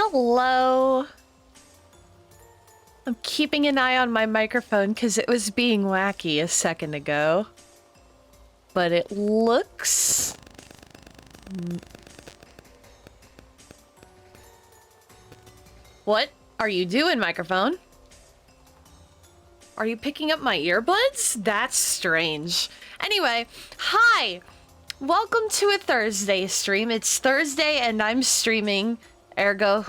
Hello. I'm keeping an eye on my microphone because it was being wacky a second ago. But it looks... What are you doing, microphone? Are you picking up my earbuds? That's strange. Anyway, hi! Welcome to a Thursday stream. It's Thursday and I'm streaming, ergo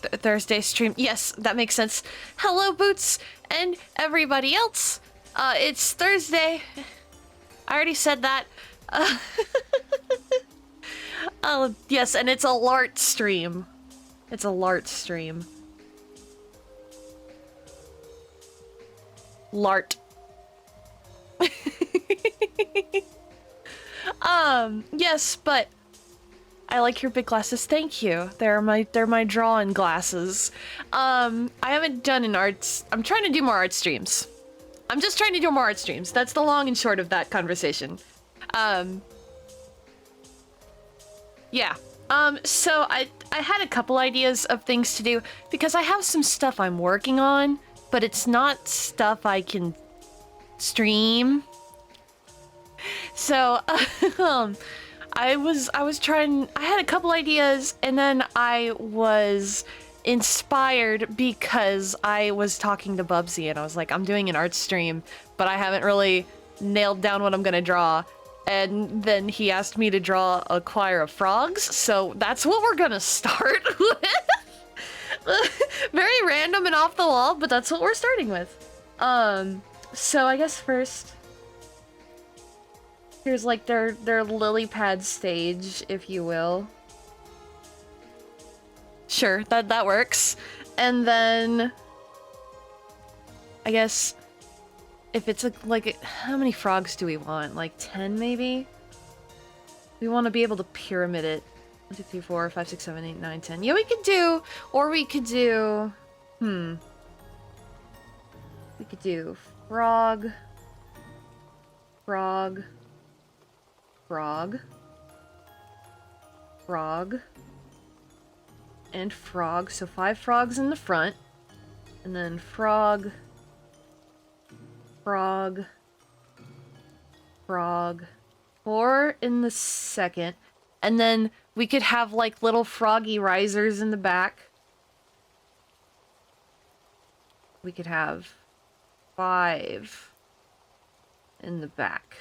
Thursday stream. Yes, that makes sense. Hello, Boots, and everybody else. It's Thursday. I already said that. Yes, and it's a LART stream. It's a LART stream. LART. Yes, but I like your big glasses. Thank you. They're my drawing glasses. I haven't done an arts. I'm trying to do more art streams. I'm just trying to do more art streams. That's the long and short of that conversation. Yeah. So I had a couple ideas of things to do because I have some stuff I'm working on, but it's not stuff I can stream. So, I was trying, I had a couple ideas and then I was inspired because I was talking to Bubsy and I was like, I'm doing an art stream, but I haven't really nailed down what I'm gonna draw. And then he asked me to draw a choir of frogs, so that's what we're gonna start with. Very random and off the wall, but that's what we're starting with. So I guess first, here's like their lily pad stage, if you will. Sure, that works. And then I guess if it's how many frogs do we want? Like 10 maybe? We want to be able to pyramid it. 1, 2, 3, 4, 5, 6, 7, 8, 9, 10. Yeah, we could do, or we could do, we could do frog, frog, frog, frog, and frog. So 5 frogs in the front, and then frog, frog, frog, 4 in the second, and then we could have like little froggy risers in the back. We could have 5 in the back.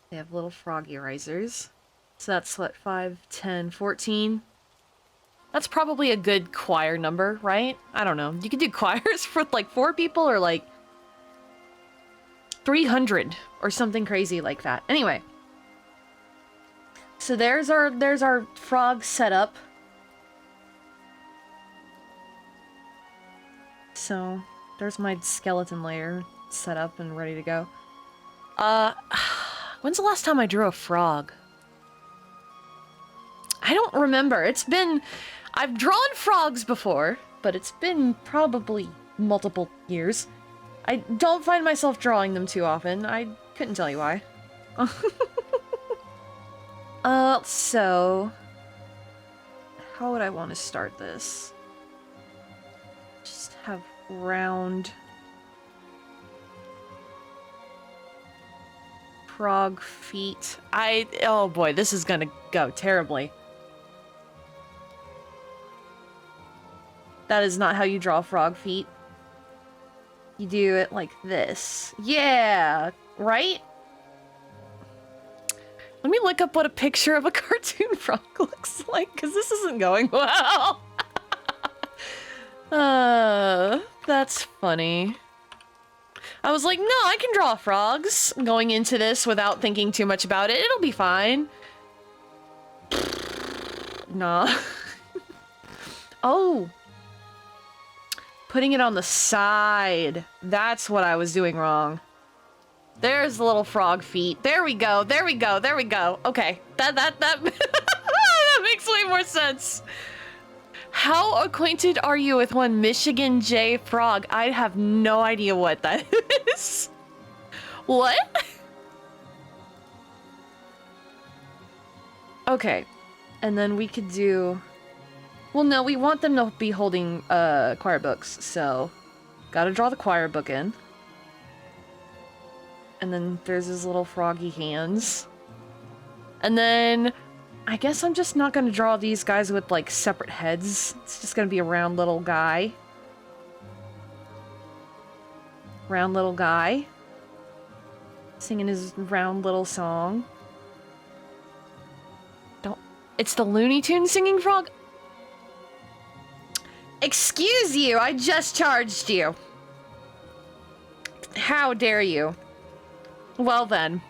They have little froggy risers. So that's what, 5, 10, 14. That's probably a good choir number, right? I don't know. You could do choirs for like 4 people or like 300 or something crazy like that. Anyway. So there's our frog setup. So there's my skeleton layer set up and ready to go. When's the last time I drew a frog? I don't remember. I've drawn frogs before, but it's been probably multiple years. I don't find myself drawing them too often. I couldn't tell you why. So how would I want to start this? Just have round frog feet. Oh boy, this is gonna go terribly. That is not how you draw frog feet. You do it like this. Yeah, right? Let me look up what a picture of a cartoon frog looks like, because this isn't going well. That's funny. I was like, no, I can draw frogs going into this without thinking too much about it. It'll be fine. Nah. Oh. Putting it on the side. That's what I was doing wrong. There's the little frog feet. There we go. There we go. There we go. Okay. That that makes way more sense. How acquainted are you with one Michigan J Frog? I have no idea what that is. What? Okay. And then we could do Well, no, we want them to be holding choir books, so gotta draw the choir book in. And then there's his little froggy hands. And then I guess I'm just not gonna draw these guys with like separate heads. It's just gonna be a round little guy. Round little guy. Singing his round little song. Don't... It's the Looney Tunes singing frog? Excuse you, I just charged you. How dare you? Well then.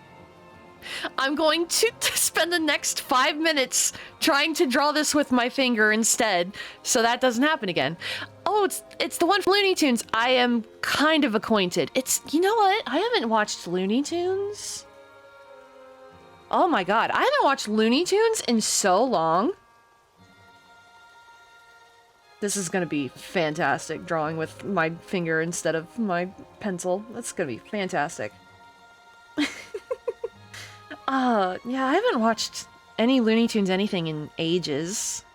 I'm going to spend the next 5 minutes trying to draw this with my finger instead, so that doesn't happen again. Oh, it's the one from Looney Tunes. I am kind of acquainted. You know what? I haven't watched Looney Tunes. Oh my god, I haven't watched Looney Tunes in so long. This is gonna be fantastic, drawing with my finger instead of my pencil. That's gonna be fantastic. Yeah, I haven't watched any Looney Tunes anything in ages.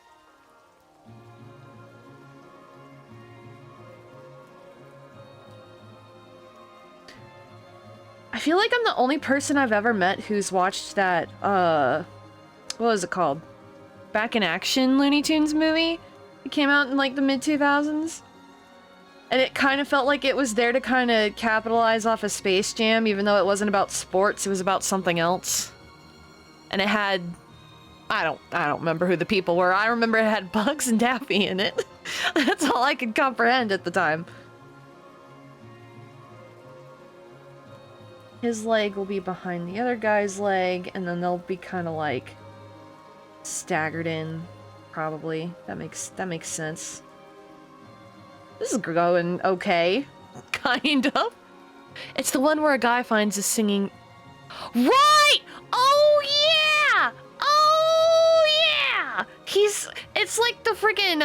I feel like I'm the only person I've ever met who's watched that, what was it called? Back in Action Looney Tunes movie? It came out in like the mid-2000s. And it kind of felt like it was there to kind of capitalize off of Space Jam, even though it wasn't about sports, it was about something else. And it had... I don't remember who the people were. I remember it had Bugs and Daffy in it. That's all I could comprehend at the time. His leg will be behind the other guy's leg, and then they'll be kind of like staggered in, probably. That makes sense. This is going okay, kind of. It's the one where a guy finds a singing. Right! Oh yeah! Oh yeah! It's like the freaking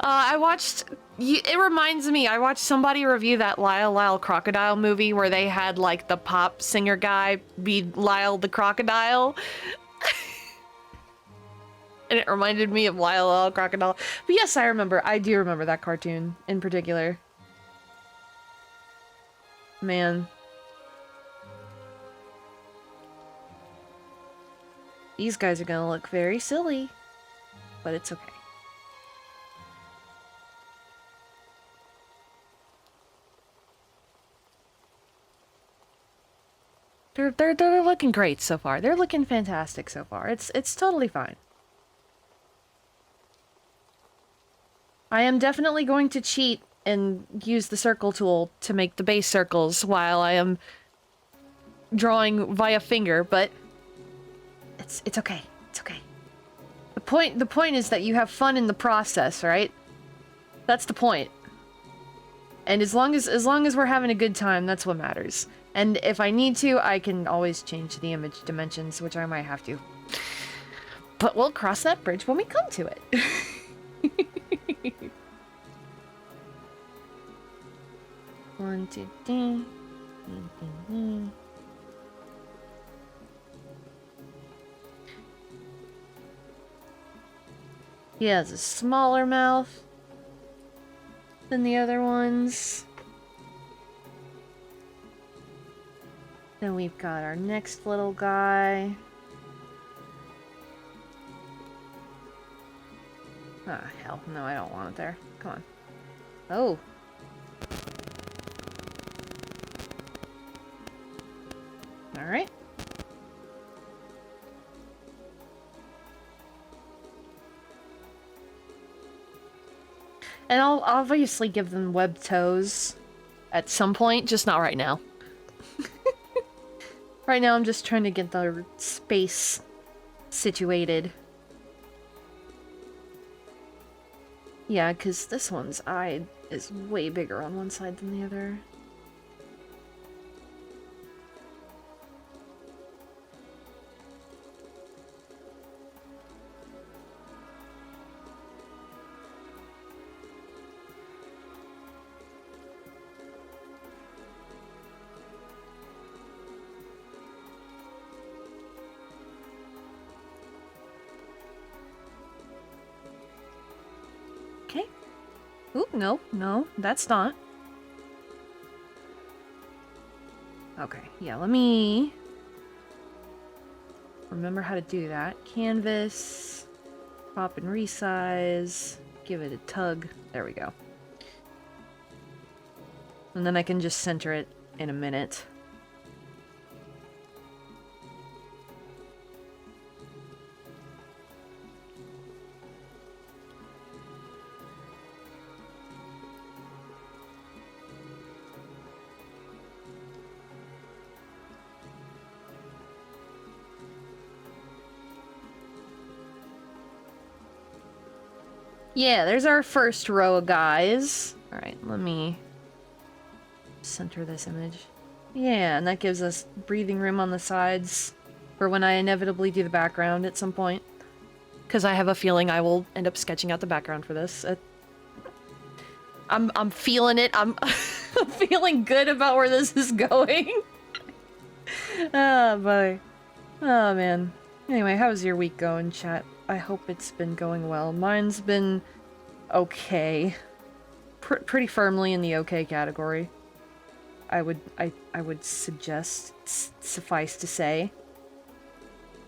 I watched. It reminds me. I watched somebody review that Lyle Lyle Crocodile movie where they had like the pop singer guy be Lyle the Crocodile. And it reminded me of Lyle Lyle Crocodile. But yes, I do remember that cartoon in particular. Man. These guys are gonna look very silly, but it's okay. They're looking great so far. They're looking fantastic so far. It's totally fine. I am definitely going to cheat and use the circle tool to make the base circles while I am drawing via finger, but it's okay. It's okay. The point is that you have fun in the process, right? That's the point. And as long as we're having a good time, that's what matters. And if I need to, I can always change the image dimensions, which I might have to. But we'll cross that bridge when we come to it. One, two, three. He has a smaller mouth than the other ones. Then we've got our next little guy. Ah, hell. No, I don't want it there. Come on. Oh. Alright. And I'll obviously give them webbed toes at some point, just not right now. Right now I'm just trying to get the space situated. Yeah, because this one's eye is way bigger on one side than the other. Okay. Ooh, no, no, that's not. Okay, yeah, let me remember how to do that. Canvas, pop and resize, give it a tug. There we go. And then I can just center it in a minute. Yeah, there's our first row of guys. Alright, let me center this image. Yeah, and that gives us breathing room on the sides for when I inevitably do the background at some point. Because I have a feeling I will end up sketching out the background for this. I'm feeling it. I'm feeling good about where this is going. Oh, boy. Oh, man. Anyway, how's your week going, chat? I hope it's been going well. Mine's been okay. Pretty firmly in the okay category. I would suggest, suffice to say.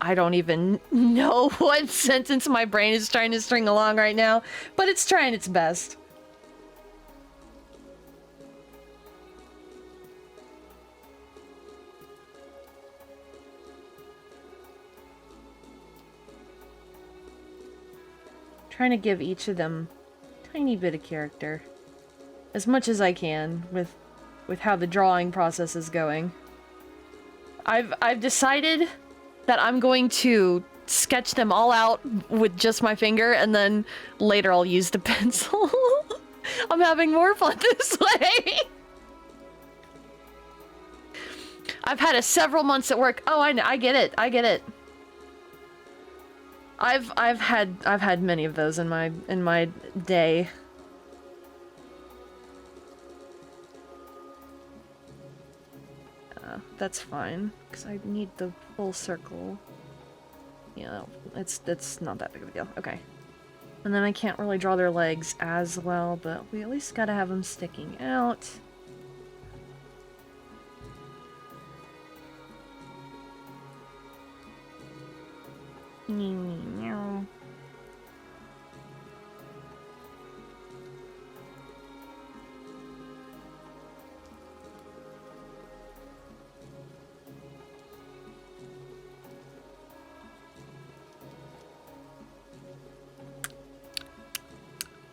I don't even know what sentence my brain is trying to string along right now, but it's trying its best. Trying to give each of them a tiny bit of character. As much as I can with how the drawing process is going. I've decided that I'm going to sketch them all out with just my finger, and then later I'll use the pencil. I'm having more fun this way. I've had several months at work. Oh, I get it. I get it. I've had many of those in my day. That's fine, because I need the full circle. Yeah, it's not that big of a deal. Okay. And then I can't really draw their legs as well, but we at least gotta have them sticking out.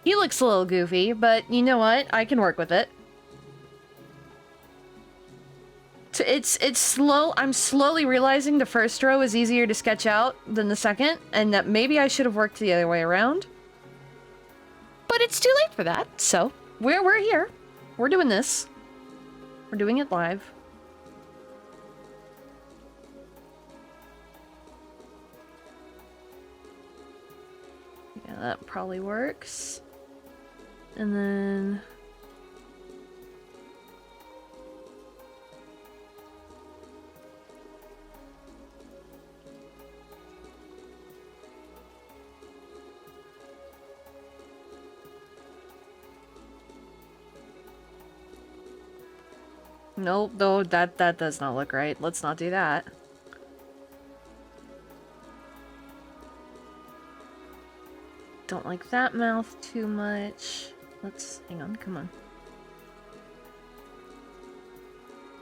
He looks a little goofy, but you know what? I can work with it. It's slow. I'm slowly realizing the first row is easier to sketch out than the second, and that maybe I should have worked the other way around. But it's too late for that, so we're here. We're doing this. We're doing it live. Yeah, that probably works. And then... Nope, though that does not look right. Let's not do that. Don't like that mouth too much. Let's hang on, come on.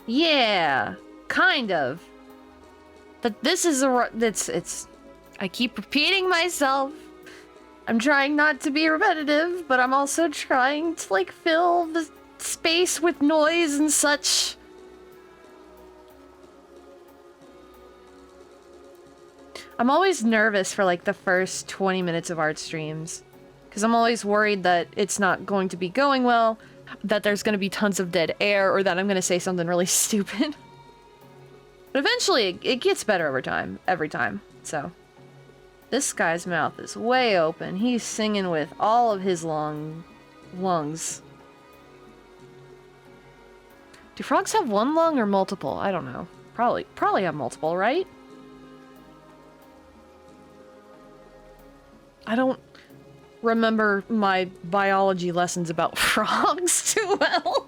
Yeah, kind of. But this is it's I keep repeating myself. I'm trying not to be repetitive, but I'm also trying to like fill the space with noise and such. I'm always nervous for like the first 20 minutes of art streams, because I'm always worried that it's not going to be going well, that there's going to be tons of dead air, or that I'm going to say something really stupid. But eventually it gets better over time, every time. So this guy's mouth is way open. He's singing with all of his lungs. Do frogs have one lung or multiple? I don't know. Probably have multiple, right? remember my biology lessons about frogs too well.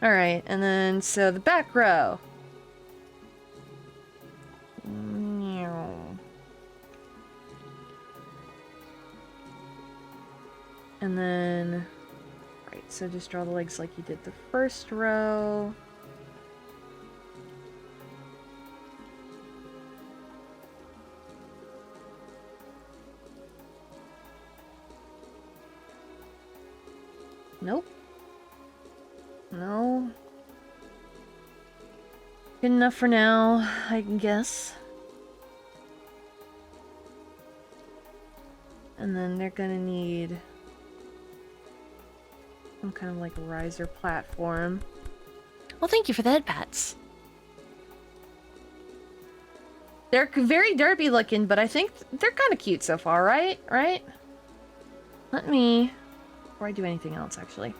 Alright, and then, so the back row. And then, right, so just draw the legs like you did the first row. Nope. No. Good enough for now, I guess. And then they're gonna need some kind of like riser platform. Well, thank you for the head pats. They're very derpy looking, but I think they're kind of cute so far, right? Right? Let me, before I do anything else, actually,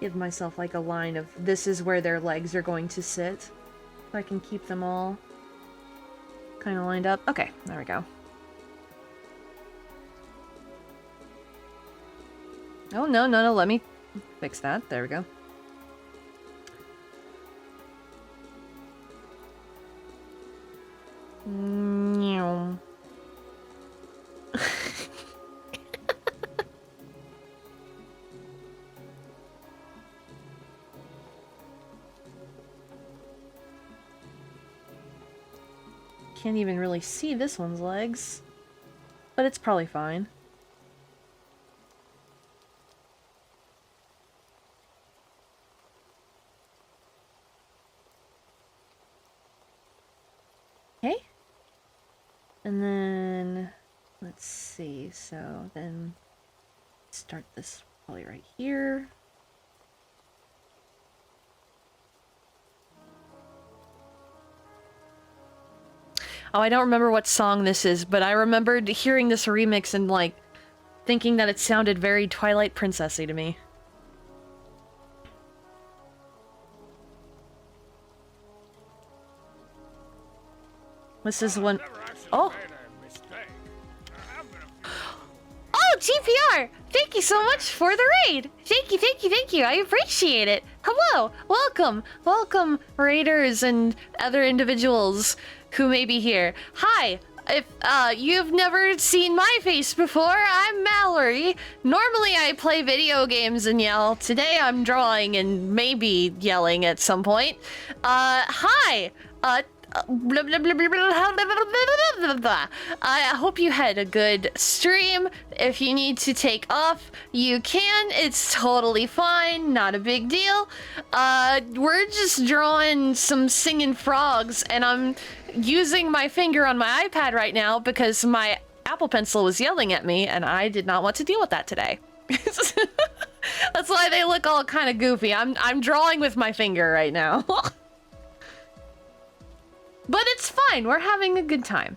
give myself like a line of this is where their legs are going to sit, so I can keep them all kind of lined up. Okay, there we go. Oh, no, no, no, let me fix that. There we go. Can't even really see this one's legs, but it's probably fine. Okay. And then, let's see, so then start this probably right here. Oh, I don't remember what song this is, but I remembered hearing this remix and, like, thinking that it sounded very Twilight Princess-y to me. This is one... Oh! Oh, GPR! Thank you so much for the raid! Thank you, thank you, thank you! I appreciate it! Hello! Welcome! Welcome, raiders and other individuals who may be here. Hi! If you've never seen my face before, I'm Mallory. Normally I play video games and yell. Today I'm drawing and maybe yelling at some point. Hi! I hope you had a good stream. If you need to take off, you can. It's totally fine. Not a big deal. We're just drawing some singing frogs, and I'm using my finger on my iPad right now because my Apple Pencil was yelling at me, and I did not want to deal with that today. That's why they look all kind of goofy. I'm drawing with my finger right now. But it's fine. We're having a good time.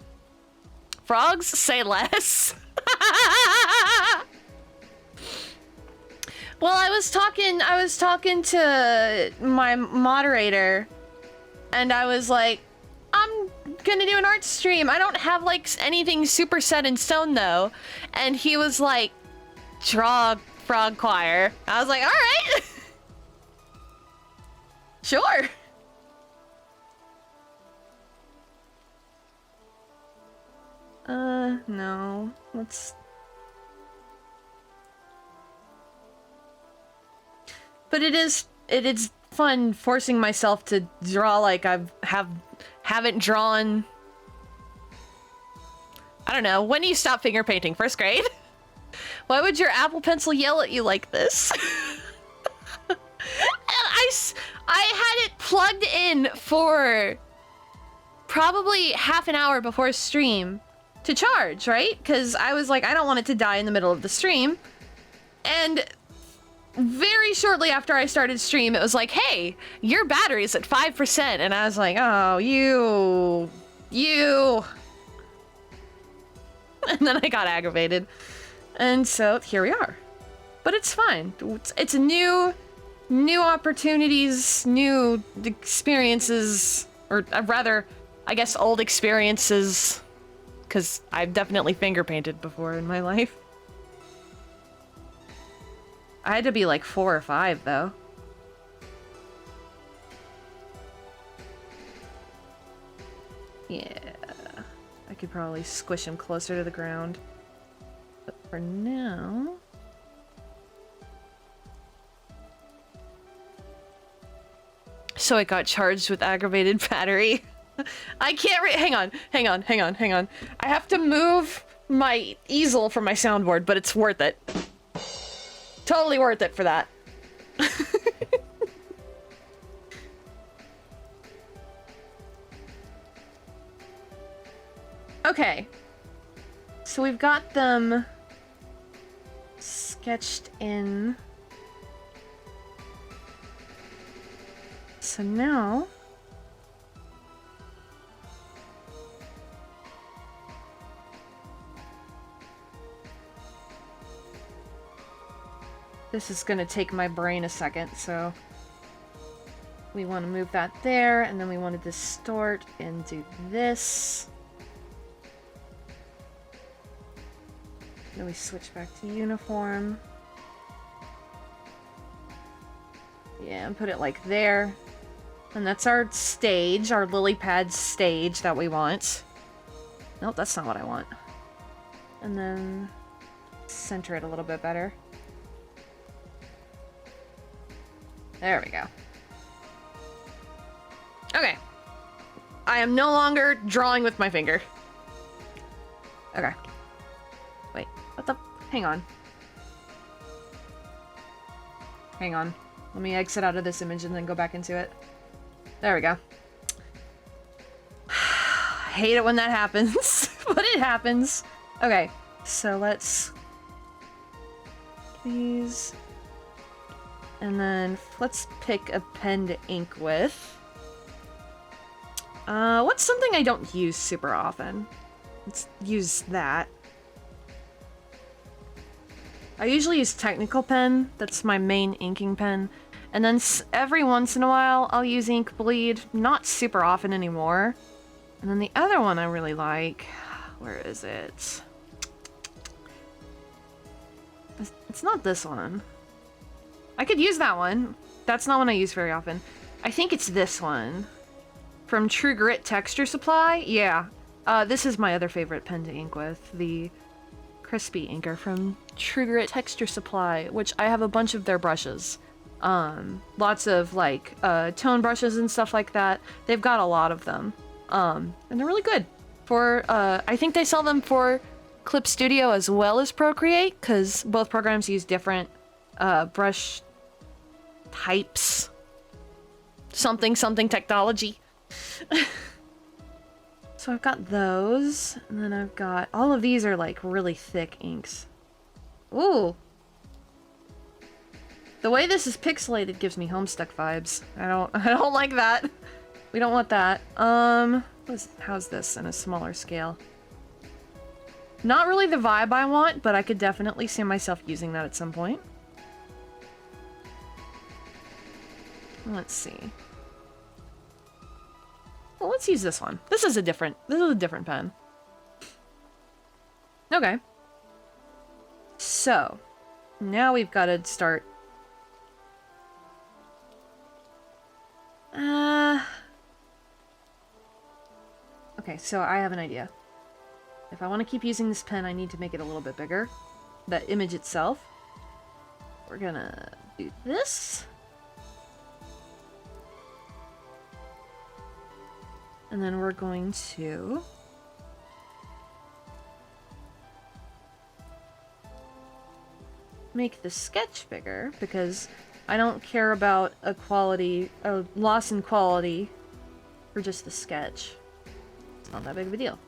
Frogs, say less. Well, I was talking to my moderator, and I was like, I'm gonna do an art stream. I don't have like anything super set in stone though. And he was like, draw frog choir. I was like, all right. Sure. No. Let's... But it is fun forcing myself to draw like haven't drawn... I don't know. When do you stop finger painting? First grade? Why would your Apple Pencil yell at you like this? I had it plugged in for probably half an hour before stream to charge, right? Because I was like, I don't want it to die in the middle of the stream. And very shortly after I started stream, it was like, hey, your battery's at 5%. And I was like, oh, you. And then I got aggravated. And so here we are. But it's fine. It's a new opportunities, new experiences, or rather, I guess old experiences because I've definitely finger painted before in my life. I had to be like 4 or 5 though. Yeah, I could probably squish him closer to the ground. But for now... So it got charged with aggravated battery. I can't hang on. I have to move my easel from my soundboard, but it's worth it. Totally worth it for that. Okay. So we've got them sketched in. So now... This is gonna take my brain a second, so... We want to move that there, and then we want to distort and do this. Then we switch back to uniform. Yeah, and put it like there. And that's our stage, our lily pad stage that we want. Nope, that's not what I want. And then center it a little bit better. There we go. Okay. I am no longer drawing with my finger. Okay. Wait, what the? Hang on. Hang on. Let me exit out of this image and then go back into it. There we go. I hate it when that happens, but it happens. Okay, so let's... Please... And then let's pick a pen to ink with. What's something I don't use super often? Let's use that. I usually use Technical Pen. That's my main inking pen. And then every once in a while, I'll use Ink Bleed. Not super often anymore. And then the other one I really like... Where is it? It's not this one. I could use that one. That's not one I use very often. I think it's this one. From True Grit Texture Supply? Yeah. This is my other favorite pen to ink with. The Crispy Inker from True Grit Texture Supply, which I have a bunch of their brushes. Lots of, like, tone brushes and stuff like that. They've got a lot of them. And they're really good. For, I think they sell them for Clip Studio as well as Procreate, because both programs use different, brush types. Something technology. So I've got those, and then I've got... All of these are, like, really thick inks. Ooh! The way this is pixelated gives me Homestuck vibes. I don't like that. We don't want that. How's this in a smaller scale? Not really the vibe I want, but I could definitely see myself using that at some point. Let's see. Well, let's use this one. This is a different pen. Okay. So, now we've got to start... Okay, so I have an idea. If I want to keep using this pen, I need to make it a little bit bigger. That image itself. We're gonna do this. And then we're going to... make the sketch bigger, because I don't care about a loss in quality for just the sketch. It's not that big of a deal.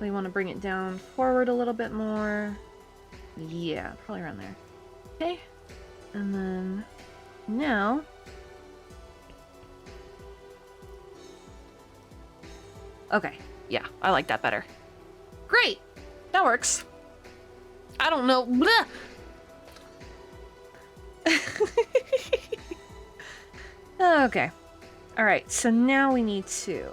We want to bring it down forward a little bit more. Yeah, probably around there. Okay. And then now... Okay, yeah, I like that better. Great! That works. I don't know. Blech! Okay. Alright, so now we need to...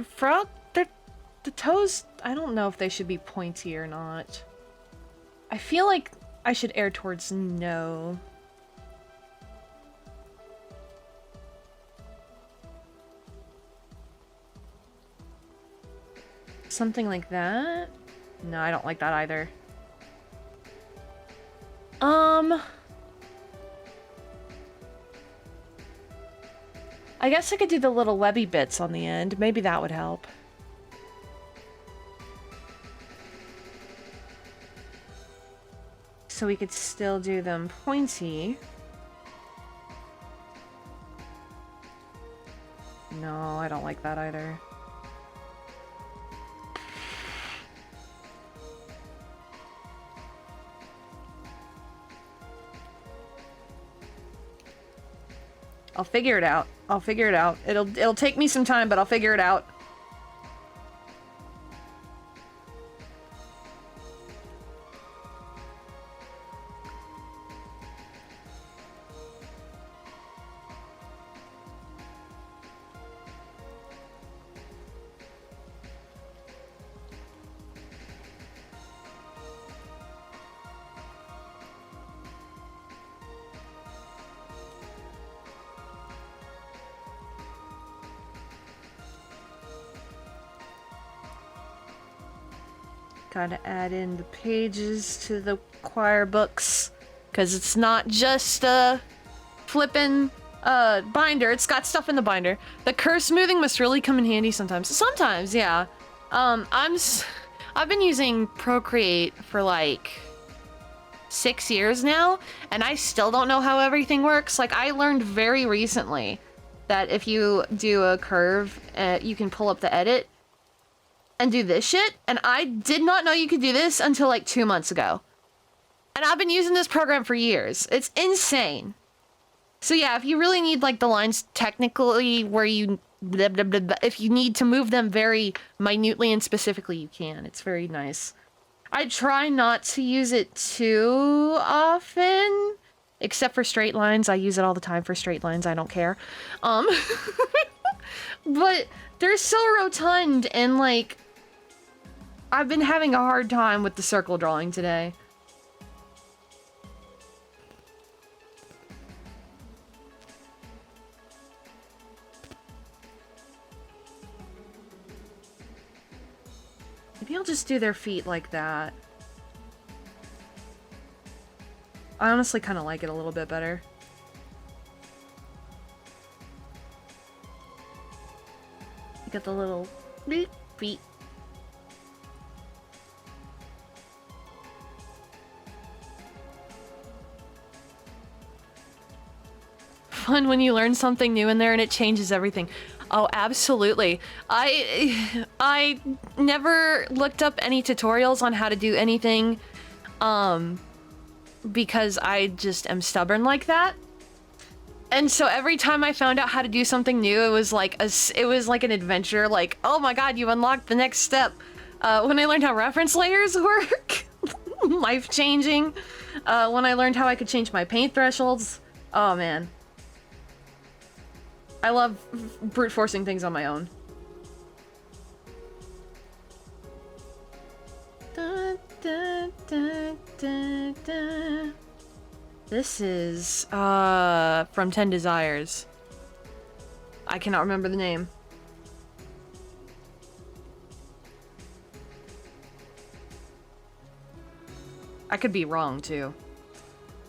frog, the toes, I don't know if they should be pointy or not. I feel like I should err towards no. Something like that? No, I don't like that either. I guess I could do the little webby bits on the end. Maybe that would help. So we could still do them pointy. No, I don't like that either. I'll figure it out. I'll figure it out. It'll take me some time, but I'll figure it out. Gotta add in the pages to the choir books, because it's not just a flippin' binder, it's got stuff in the binder. The curve smoothing must really come in handy sometimes. Sometimes, yeah. I've been using Procreate for like 6 years now, and I still don't know how everything works. Like, I learned very recently that if you do a curve, you can pull up the edit and do this shit, and I did not know you could do this until like 2 months ago. And I've been using this program for years. It's insane. So yeah, if you really need like the lines technically where you blah, blah, blah, blah, if you need to move them very minutely and specifically, you can. It's very nice. I try not to use it too often, except for straight lines. I use it all the time for straight lines. I don't care. But they're so rotund, and like, I've been having a hard time with the circle drawing today. Maybe I'll just do their feet like that. I honestly kind of like it a little bit better. You got the little feet. Fun when you learn something new in there and it changes everything. Oh, absolutely. I never looked up any tutorials on how to do anything, because I just am stubborn like that. And so every time I found out how to do something new, it was like an adventure. Like, oh my god, you unlocked the next step. When I learned how reference layers work, life changing. When I learned how I could change my paint thresholds, oh man. I love brute forcing things on my own. Da, da, da, da, da. This is from 10 Desires. I cannot remember the name. I could be wrong too.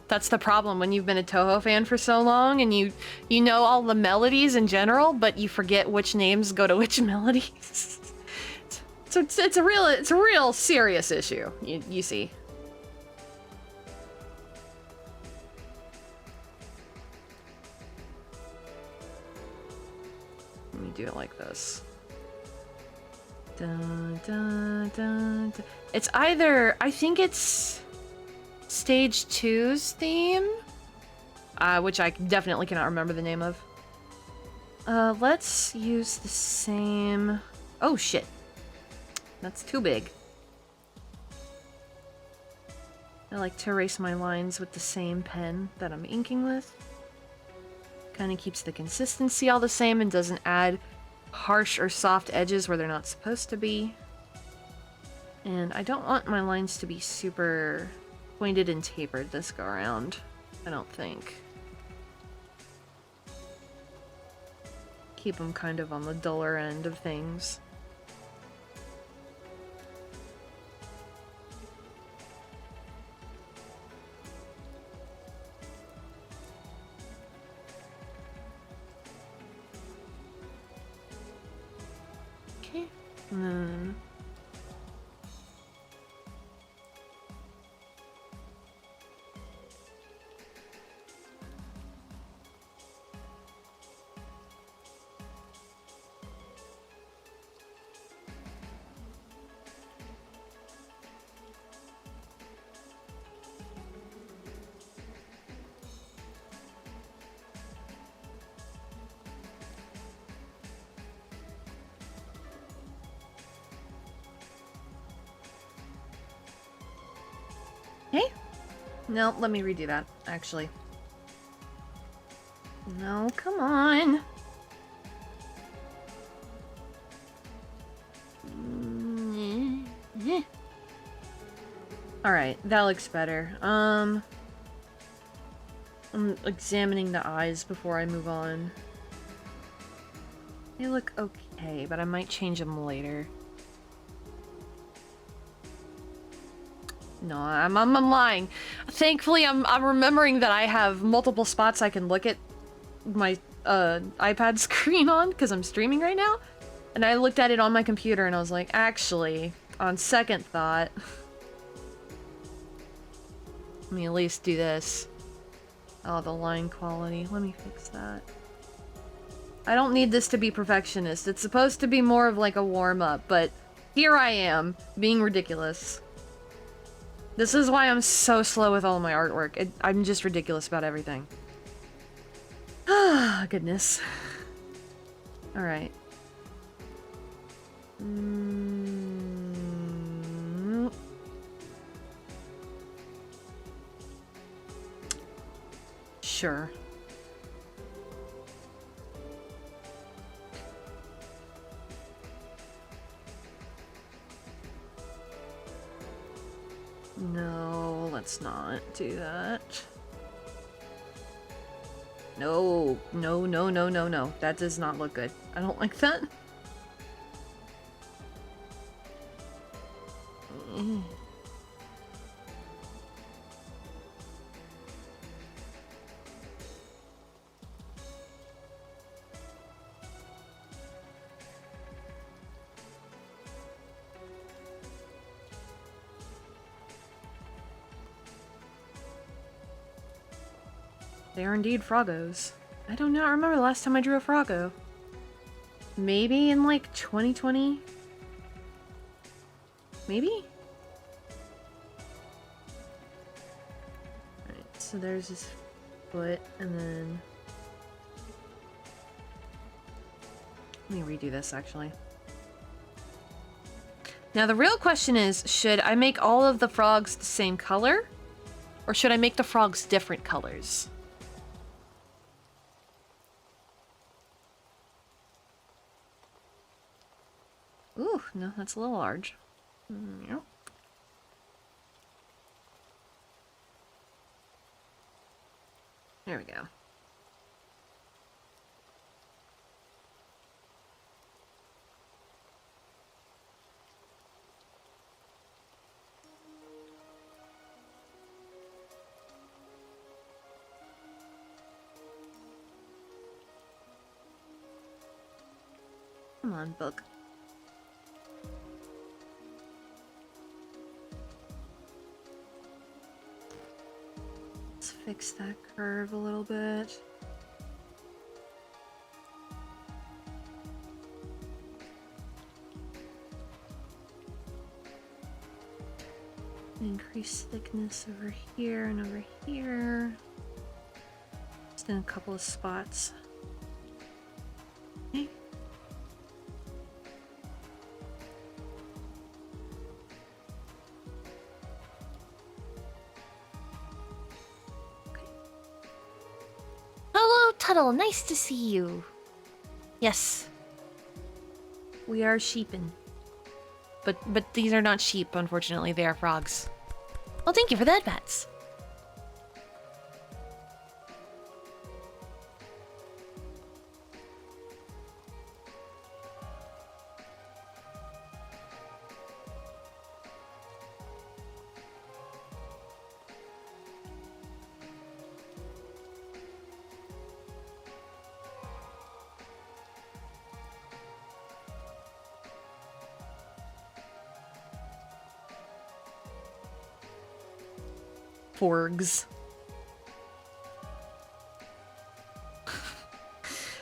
That's the problem when you've been a Toho fan for so long and you know all the melodies in general, but you forget which names go to which melodies. So it's a real serious issue. You see. Let me do it like this. Dun, dun, dun, dun. It's either, I think it's Stage 2's theme, which I definitely cannot remember the name of. Let's use the same... Oh shit. That's too big. I like to erase my lines with the same pen that I'm inking with. Kind of keeps the consistency all the same and doesn't add harsh or soft edges where they're not supposed to be. And I don't want my lines to be super pointed and tapered this go around, I don't think. Keep them kind of on the duller end of things. Okay, and then no, let me redo that, actually. No, come on. Alright, that looks better. I'm examining the eyes before I move on. They look okay, but I might change them later. No, I'm lying. Thankfully, I'm remembering that I have multiple spots I can look at my iPad screen on because I'm streaming right now. And I looked at it on my computer and I was like, actually, on second thought, let me at least do this. Oh, the line quality. Let me fix that. I don't need this to be perfectionist. It's supposed to be more of like a warm-up, but here I am, being ridiculous. This is why I'm so slow with all my artwork. I'm just ridiculous about everything. Ah, goodness. Alright. Sure. No, let's not do that. No, no, no, no, no, no. That does not look good. I don't like that. They are indeed Froggos. I do not remember the last time I drew a Froggo. Maybe in like 2020? Maybe? Alright, so there's his foot, and then... Let me redo this, actually. Now the real question is, should I make all of the frogs the same color? Or should I make the frogs different colors? Ooh, no, that's a little large. Yep. There we go. Come on, book. Let's fix that curve a little bit. Increase thickness over here and over here. Just in a couple of spots. Okay. Hello, Tuttle. Nice to see you. Yes. We are sheepin'. But these are not sheep, unfortunately. They are frogs. Well, thank you for that, Bats. Forgs.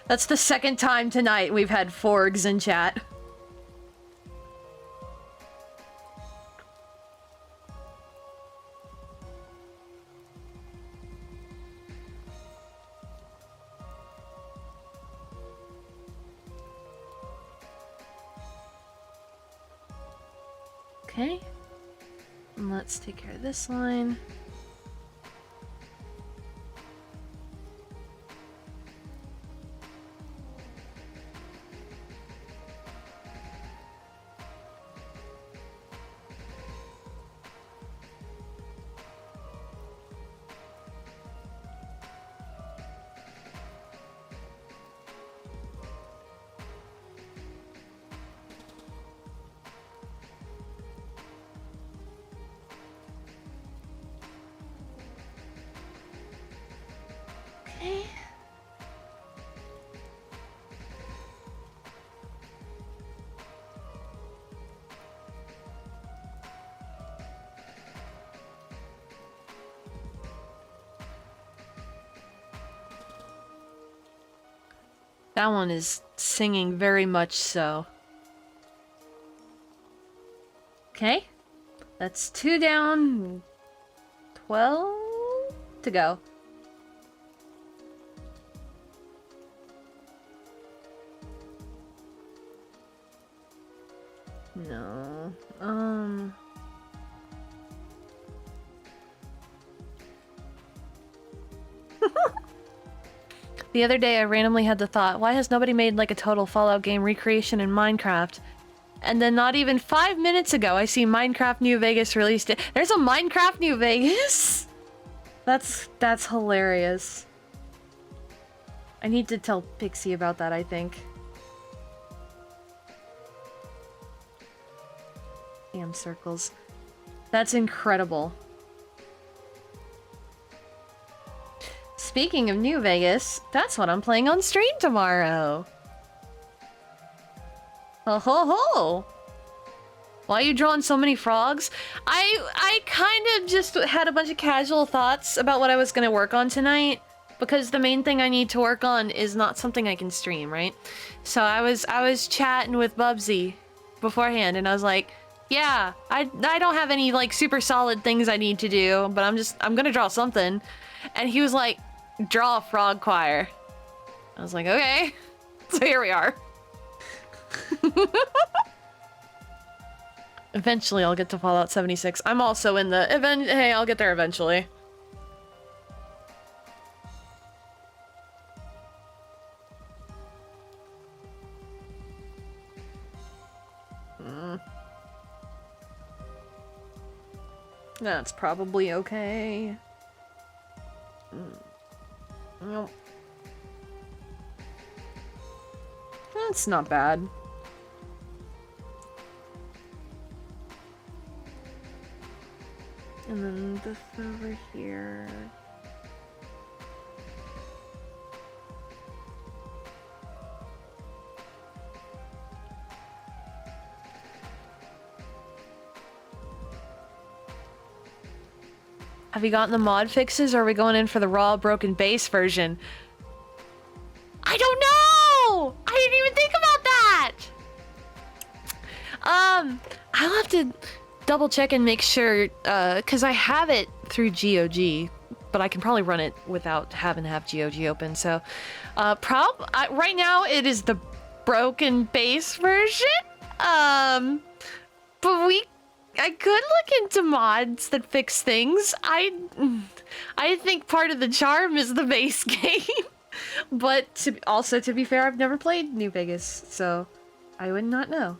That's the second time tonight we've had forgs in chat. Okay. And let's take care of this line. That one is singing very much so. Okay. That's 2 down, 12 to go. No. The other day I randomly had the thought, why has nobody made like a total Fallout game recreation in Minecraft? And then not even 5 minutes ago I see Minecraft New Vegas released it. There's a Minecraft New Vegas? That's hilarious. I need to tell Pixie about that, I think. Damn circles. That's incredible. Speaking of New Vegas, that's what I'm playing on stream tomorrow. Ho ho ho! Why are you drawing so many frogs? I kind of just had a bunch of casual thoughts about what I was gonna work on tonight, because the main thing I need to work on is not something I can stream, right? So I was chatting with Bubsy beforehand, and I was like, yeah, I don't have any like super solid things I need to do, but I'm gonna draw something. And he was like, draw a frog choir. I was like, okay. So here we are. Eventually I'll get to Fallout 76. I'm also in the event. Hey, I'll get there eventually. That's probably okay. Nope. That's not bad. And then this over here. Have you gotten the mod fixes, or are we going in for the raw broken base version? I don't know! I didn't even think about that! I'll have to double check and make sure, cause I have it through GOG, but I can probably run it without having to have GOG open, so, right now it is the broken base version, but I could look into mods that fix things. I think part of the charm is the base game. But to be fair, I've never played New Vegas, so I would not know.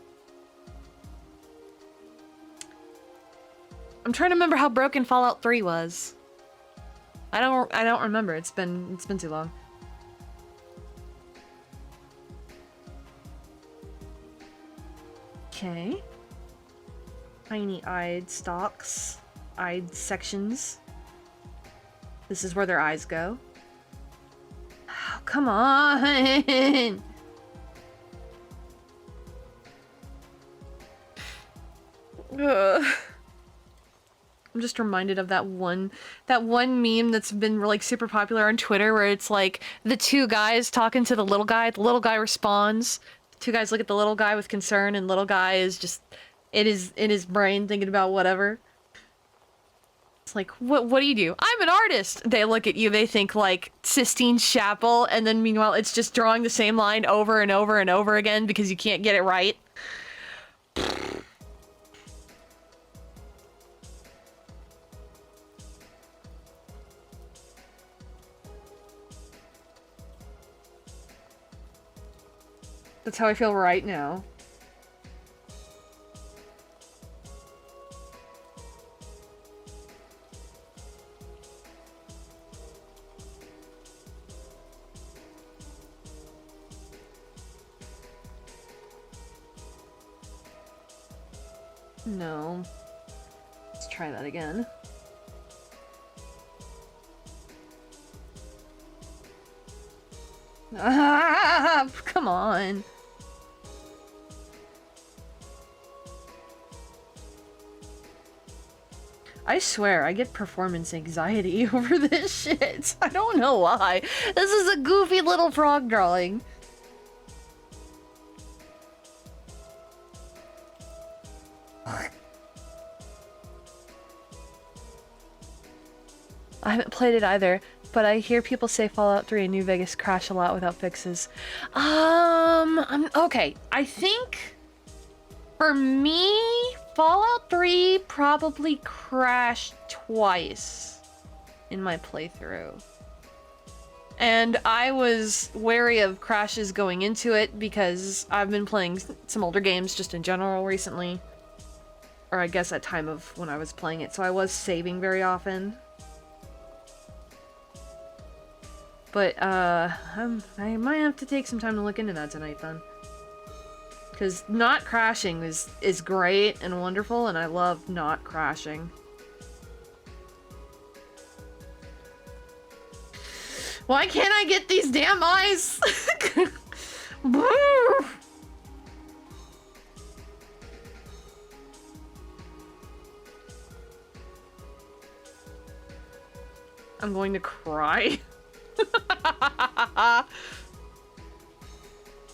I'm trying to remember how broken Fallout 3 was. I don't remember. It's been too long. Okay. Tiny-eyed stalks. Eyed sections. This is where their eyes go. Oh, come on! Ugh. I'm just reminded of that one meme that's been like super popular on Twitter where it's like the two guys talking to the little guy responds. The two guys look at the little guy with concern and little guy is just in his brain thinking about whatever. It's like, what do you do? I'm an artist! They look at you, they think like Sistine Chapel, and then meanwhile it's just drawing the same line over and over and over again because you can't get it right. That's how I feel right now. No. Let's try that again. Ah, come on. I swear, I get performance anxiety over this shit. I don't know why. This is a goofy little frog drawing. I haven't played it either, but I hear people say Fallout 3 and New Vegas crash a lot without fixes. Okay. I think for me, Fallout 3 probably crashed twice in my playthrough. And I was wary of crashes going into it because I've been playing some older games just in general recently. Or I guess at time of when I was playing it, so I was saving very often. But, I might have to take some time to look into that tonight, then. Because not crashing is great and wonderful, and I love not crashing. Why can't I get these damn eyes? I'm going to cry.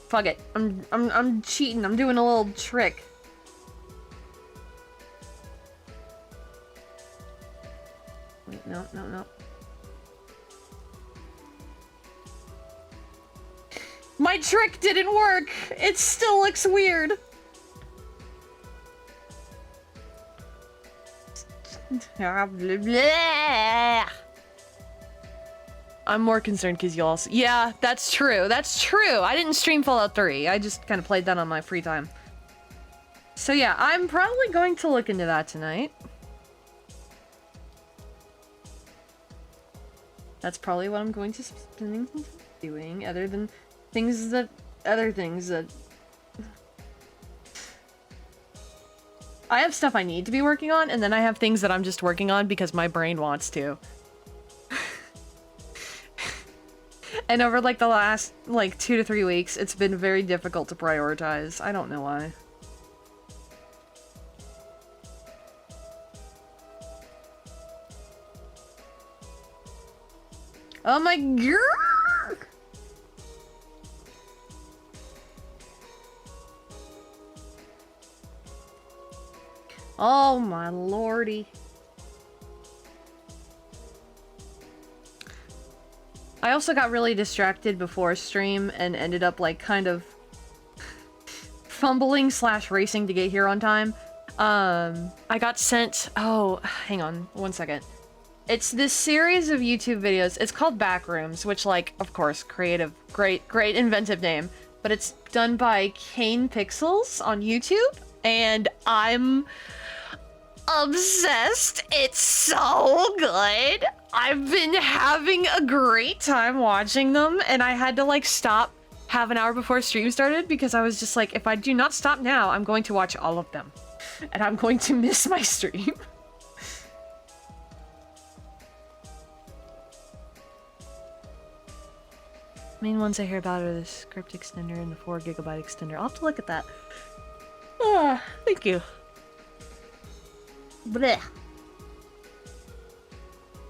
Fuck it. I'm cheating. I'm doing a little trick. Wait, no. My trick didn't work. It still looks weird. I'm more concerned because you also... Yeah, that's true. That's true. I didn't stream Fallout 3. I just kind of played that on my free time. So yeah, I'm probably going to look into that tonight. That's probably what I'm going to be doing, other than other things that... I have stuff I need to be working on, and then I have things that I'm just working on because my brain wants to. And over, like, the last, like, 2 to 3 weeks, it's been very difficult to prioritize. I don't know why. Oh my god! Oh my lordy. I also got really distracted before stream and ended up like kind of fumbling / racing to get here on time. I got sent, oh, hang on 1 second. It's this series of YouTube videos. It's called Backrooms, which like, of course, creative, great inventive name. but it's done by Kane Pixels on YouTube, and I'm obsessed. It's so good. I've been having a great time watching them, and I had to like stop half an hour before stream started because I was just like, if I do not stop now, I'm going to watch all of them, and I'm going to miss my stream. Main ones I hear about are the script extender and the 4 GB extender. I'll have to look at that. Ah, thank you. Blech.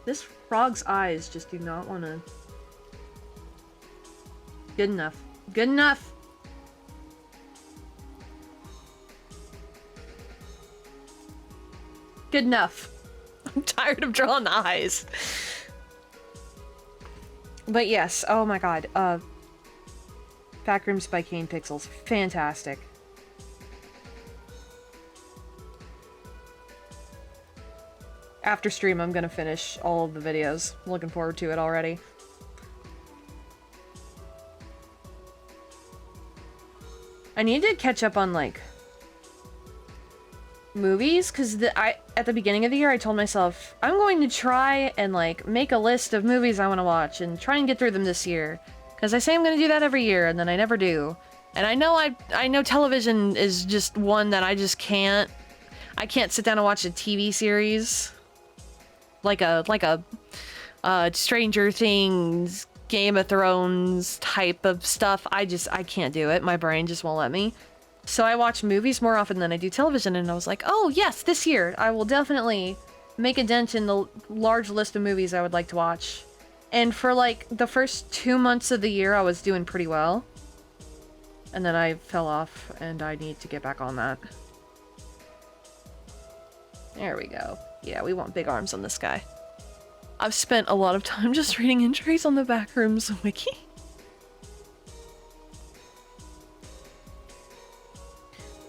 This frog's eyes just do not want to... Good enough. Good enough! Good enough. I'm tired of drawing the eyes. But yes, oh my god, Backrooms by Kane Pixels. Fantastic. After stream, I'm gonna finish all of the videos. Looking forward to it already. I need to catch up on, like, movies, because at the beginning of the year I told myself I'm going to try and like make a list of movies I want to watch and try and get through them this year, because I say I'm going to do that every year and then I never do. And I know television is just one that I just can't sit down and watch a TV series like a Stranger Things, Game of Thrones type of stuff. I can't do it. My brain just won't let me. So I watch movies more often than I do television, and I was like, oh yes, this year I will definitely make a dent in the large list of movies I would like to watch. And for like the first 2 months of the year, I was doing pretty well. And then I fell off, and I need to get back on that. There we go. Yeah, we want big arms on this guy. I've spent a lot of time just reading entries on the Backrooms wiki.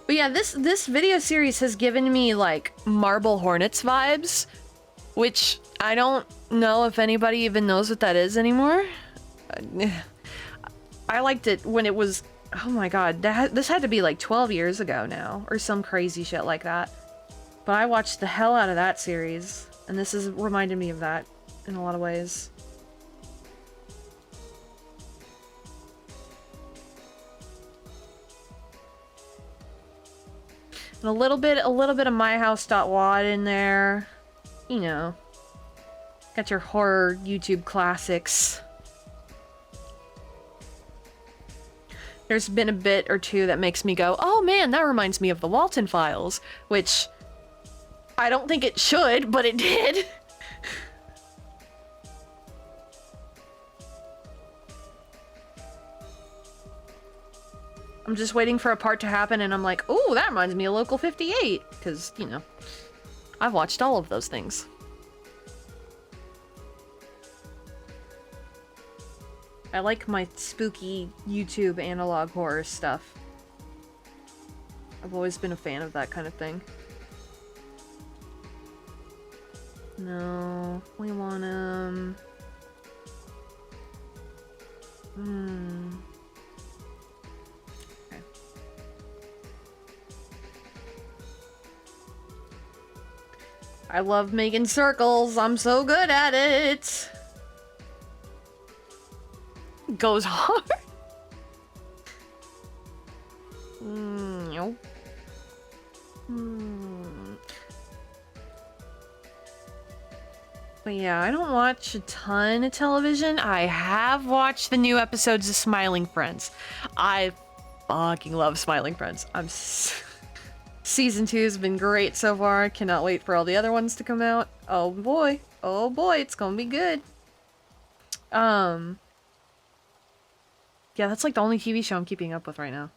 But yeah, this video series has given me, like, Marble Hornets vibes, which I don't know if anybody even knows what that is anymore. I liked it when it was... Oh my god, this had to be like 12 years ago now, or some crazy shit like that. But I watched the hell out of that series, and this has reminded me of that in a lot of ways. And a little bit of myhouse.wad in there. You know. Got your horror YouTube classics. There's been a bit or two that makes me go, oh man, that reminds me of the Walton Files, which I don't think it should, but it did. I'm just waiting for a part to happen and I'm like, oh, that reminds me of Local 58, because, you know, I've watched all of those things. I like my spooky YouTube analog horror stuff. I've always been a fan of that kind of thing. No, we want Okay. I love making circles. I'm so good at it. Goes hard. Nope. But yeah, I don't watch a ton of television. I have watched the new episodes of Smiling Friends. I fucking love Smiling Friends. Season 2 has been great so far. I cannot wait for all the other ones to come out. Oh boy, it's gonna be good. Yeah, that's like the only TV show I'm keeping up with right now.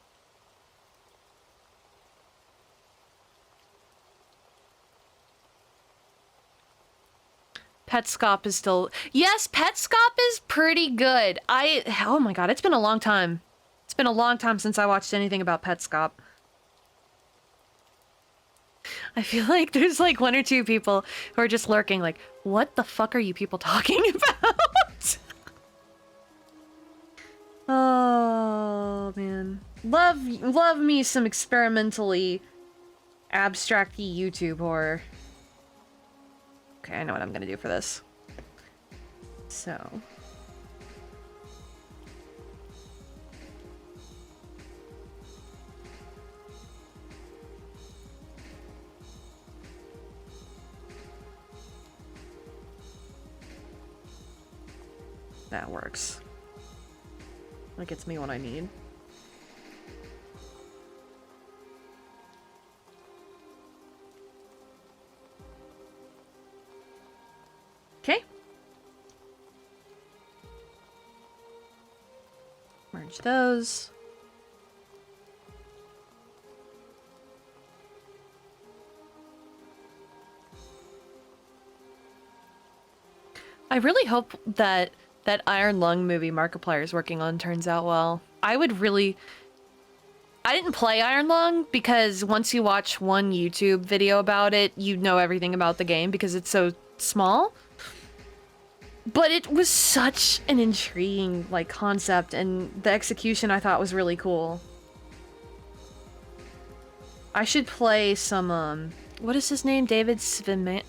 Petscop is still... Yes, Petscop is pretty good. Oh my god, it's been a long time. It's been a long time since I watched anything about Petscop. I feel like there's like 1 or 2 people who are just lurking like, what the fuck are you people talking about? Oh, man. Love me some experimentally abstracty YouTube horror. Okay, I know what I'm gonna do for this. So. That works. That gets me what I need. Okay. Merge those. I really hope that that Iron Lung movie Markiplier is working on turns out well. I didn't play Iron Lung because once you watch one YouTube video about it, you know everything about the game because it's so small. But it was such an intriguing, like, concept, and the execution I thought was really cool. I should play some, what is his name? David Szymanski,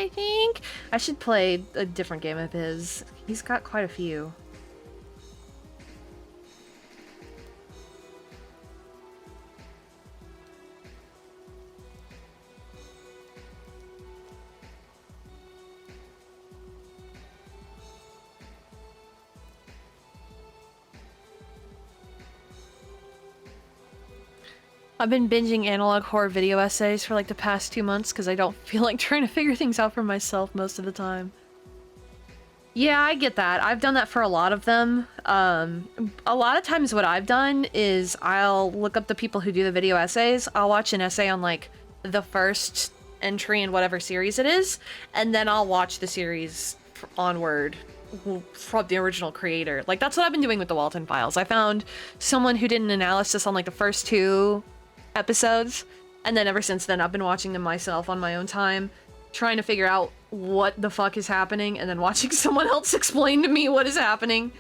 I think? I should play a different game of his. He's got quite a few. I've been binging analog horror video essays for like the past 2 months because I don't feel like trying to figure things out for myself most of the time. Yeah, I get that. I've done that for a lot of them. A lot of times what I've done is I'll look up the people who do the video essays. I'll watch an essay on like the first entry in whatever series it is, and then I'll watch the series onward from the original creator. Like that's what I've been doing with the Walton Files. I found someone who did an analysis on like the first 2 episodes, and then ever since then I've been watching them myself on my own time, trying to figure out what the fuck is happening, and then watching someone else explain to me what is happening.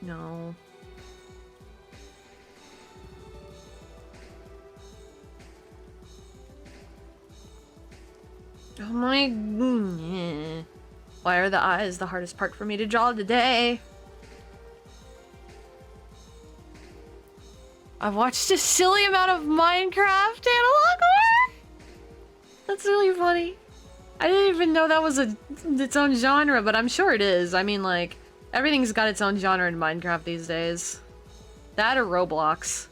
No. Oh my... Why are the eyes the hardest part for me to draw today? I've watched a silly amount of Minecraft analog horror? That's really funny. I didn't even know that was its own genre, but I'm sure it is. I mean, like, everything's got its own genre in Minecraft these days. That or Roblox.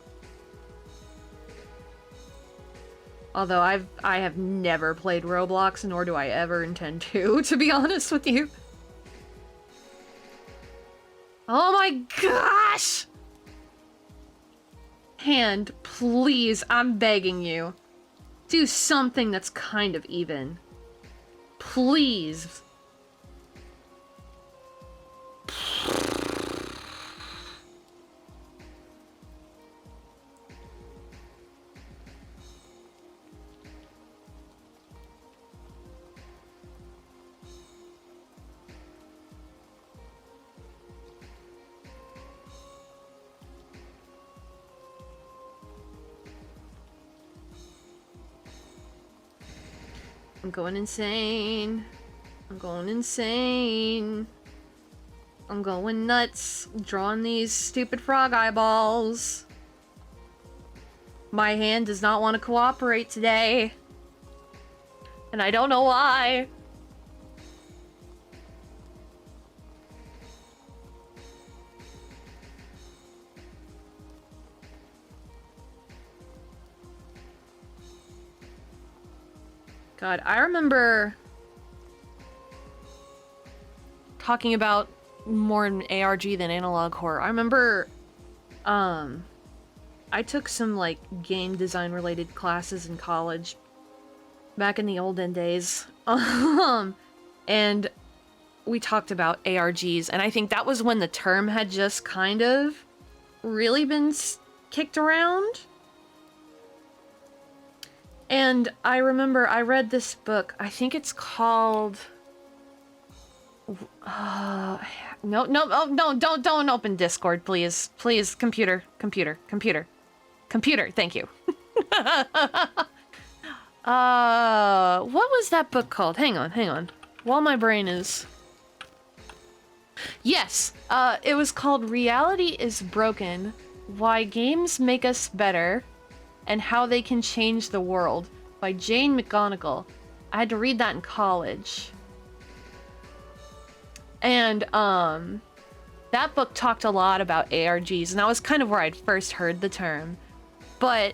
Although I have never played Roblox, nor do I ever intend to be honest with you. Oh my gosh! Hand, please, I'm begging you. Do something that's kind of even. Please. I'm going insane. I'm going insane. I'm going nuts, drawing these stupid frog eyeballs. My hand does not want to cooperate today. And I don't know why. God, I remember talking about more in ARG than analog horror. I remember, I took some, like, game design related classes in college back in the olden days. And we talked about ARGs, and I think that was when the term had just kind of really been kicked around. And I remember I read this book. I think it's called... no, don't open Discord, please. Please, computer. Thank you. What was that book called? Hang on. While my brain is... Yes, it was called Reality is Broken, Why Games Make Us Better, and How They Can Change the World by Jane McGonigal. I had to read that in college. And, that book talked a lot about ARGs, and that was kind of where I'd first heard the term. But,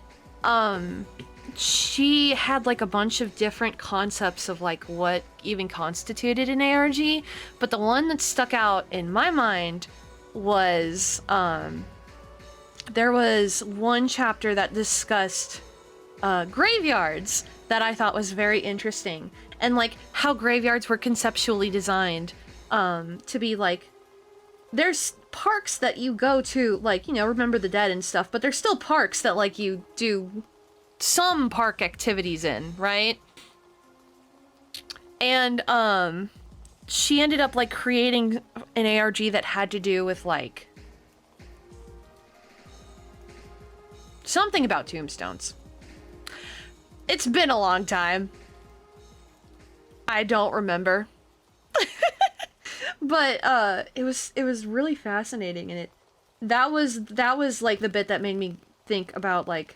she had like a bunch of different concepts of like what even constituted an ARG, but the one that stuck out in my mind was there was one chapter that discussed graveyards that I thought was very interesting, and like how graveyards were conceptually designed to be like, there's parks that you go to, like, you know, Remember the Dead and stuff, but there's still parks that like you do some park activities in, right? And she ended up like creating an ARG that had to do with like something about tombstones. It's been a long time. I don't remember. But it was really fascinating, and that was like the bit that made me think about like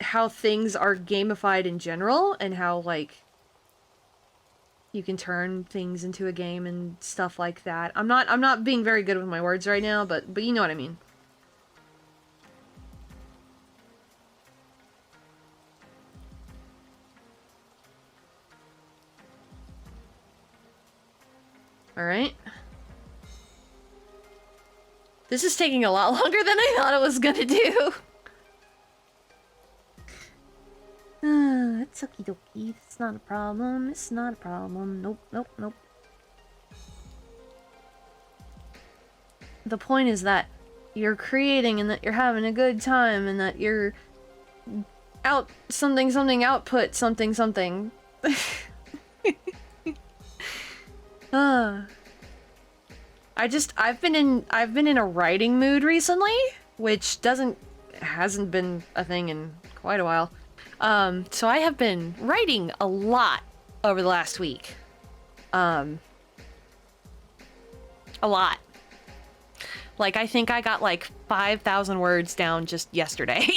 how things are gamified in general, and how like you can turn things into a game and stuff like that. I'm not being very good with my words right now, but you know what I mean. All right. This is taking a lot longer than I thought it was gonna do. It's okie dokie. It's not a problem. It's not a problem. Nope. The point is that you're creating and that you're having a good time and that you're out something output something. I've been in a writing mood recently, which hasn't been a thing in quite a while. So I have been writing a lot over the last week. A lot. Like, I think I got like 5,000 words down just yesterday.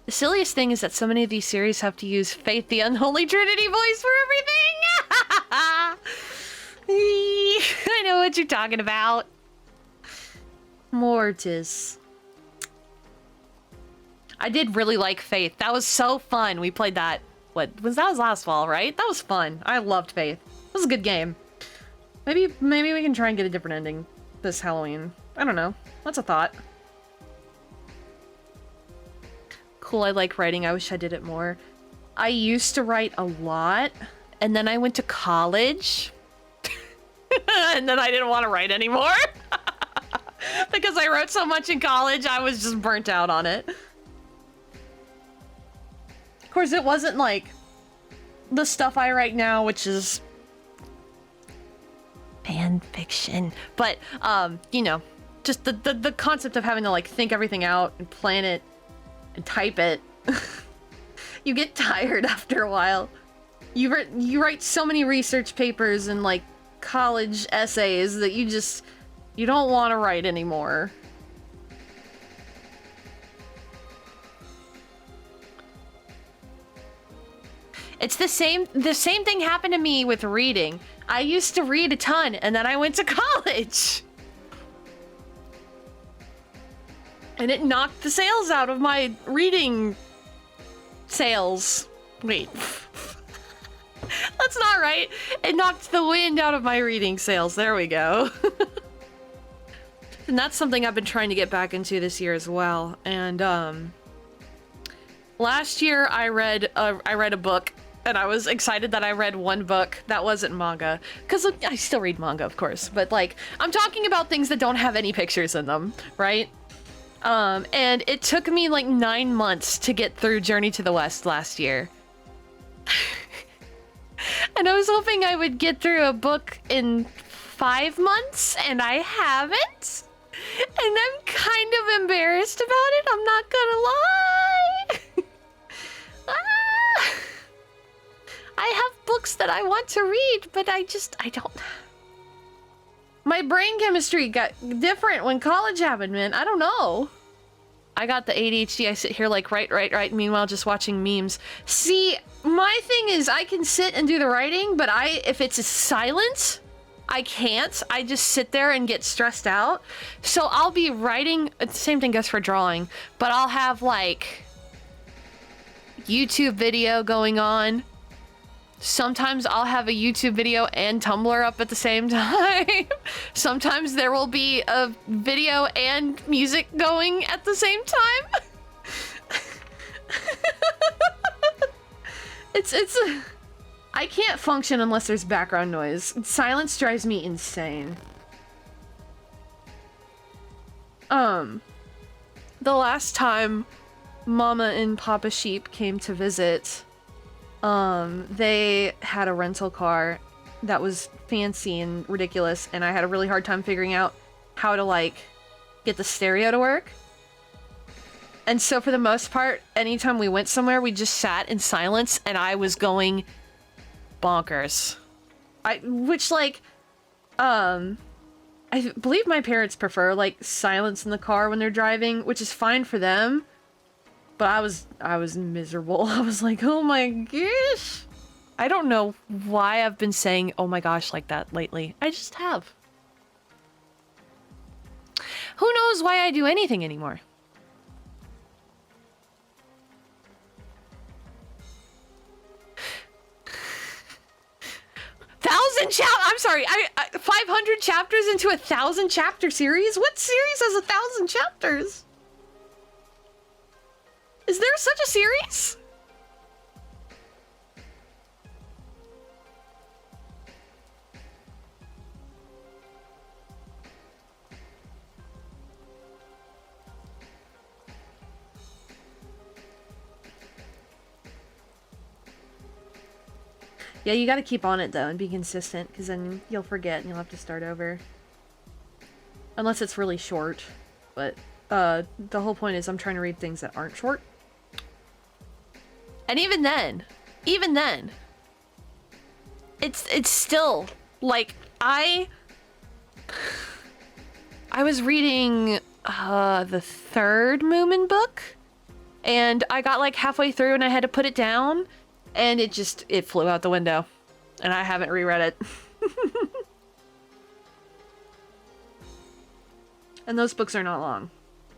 The silliest thing is that so many of these series have to use Faith the Unholy Trinity voice for everything! I know what you're talking about. Mortis. I did really like Faith. That was so fun. We played that, that was last fall, right? That was fun. I loved Faith. It was a good game. Maybe we can try and get a different ending this Halloween. I don't know. That's a thought. Cool, I like writing. I wish I did it more. I used to write a lot, and then I went to college. And then I didn't want to write anymore. Because I wrote so much in college, I was just burnt out on it. Of course, it wasn't like the stuff I write now, which is fan fiction. But, you know, just the concept of having to like think everything out and plan it and type it. You get tired after a while. You write so many research papers and like college essays that you don't want to write anymore. It's the same thing happened to me with reading. I used to read a ton, and then I went to college. And it knocked the sales out of my reading sales. Wait. That's not right. It knocked the wind out of my reading sales. There we go. And that's something I've been trying to get back into this year as well. And last year I read a book, and I was excited that I read one book that wasn't manga, because I still read manga, of course, but like I'm talking about things that don't have any pictures in them, right? And it took me like 9 months to get through Journey to the West last year. And I was hoping I would get through a book in 5 months, and I haven't. And I'm kind of embarrassed about it, I'm not gonna lie. I have books that I want to read, but I don't. My brain chemistry got different when college happened, man. I don't know. I got the ADHD. I sit here like, right. Meanwhile, just watching memes. See, my thing is I can sit and do the writing, but if it's silent, I can't. I just sit there and get stressed out. So I'll be writing. The same thing goes for drawing, but I'll have like YouTube video going on. Sometimes I'll have a YouTube video and Tumblr up at the same time. Sometimes there will be a video and music going at the same time. I can't function unless there's background noise. Silence drives me insane. The last time Mama and Papa Sheep came to visit, they had a rental car that was fancy and ridiculous, and I had a really hard time figuring out how to like get the stereo to work. And so for the most part, anytime we went somewhere, we just sat in silence, and I was going bonkers. I believe my parents prefer like silence in the car when they're driving, which is fine for them. But I was miserable. I was like, oh my gosh. I don't know why I've been saying oh my gosh like that lately. I just have. Who knows why I do anything anymore? I'm sorry, 500 chapters into a 1,000 chapter series? What series has 1,000 chapters? Is there such a series? Yeah, you gotta keep on it though and be consistent, because then you'll forget and you'll have to start over. Unless it's really short. But the whole point is I'm trying to read things that aren't short. And even then, it's still like I was reading the third Moomin book, and I got like halfway through and I had to put it down, and it flew out the window, and I haven't reread it. And those books are not long,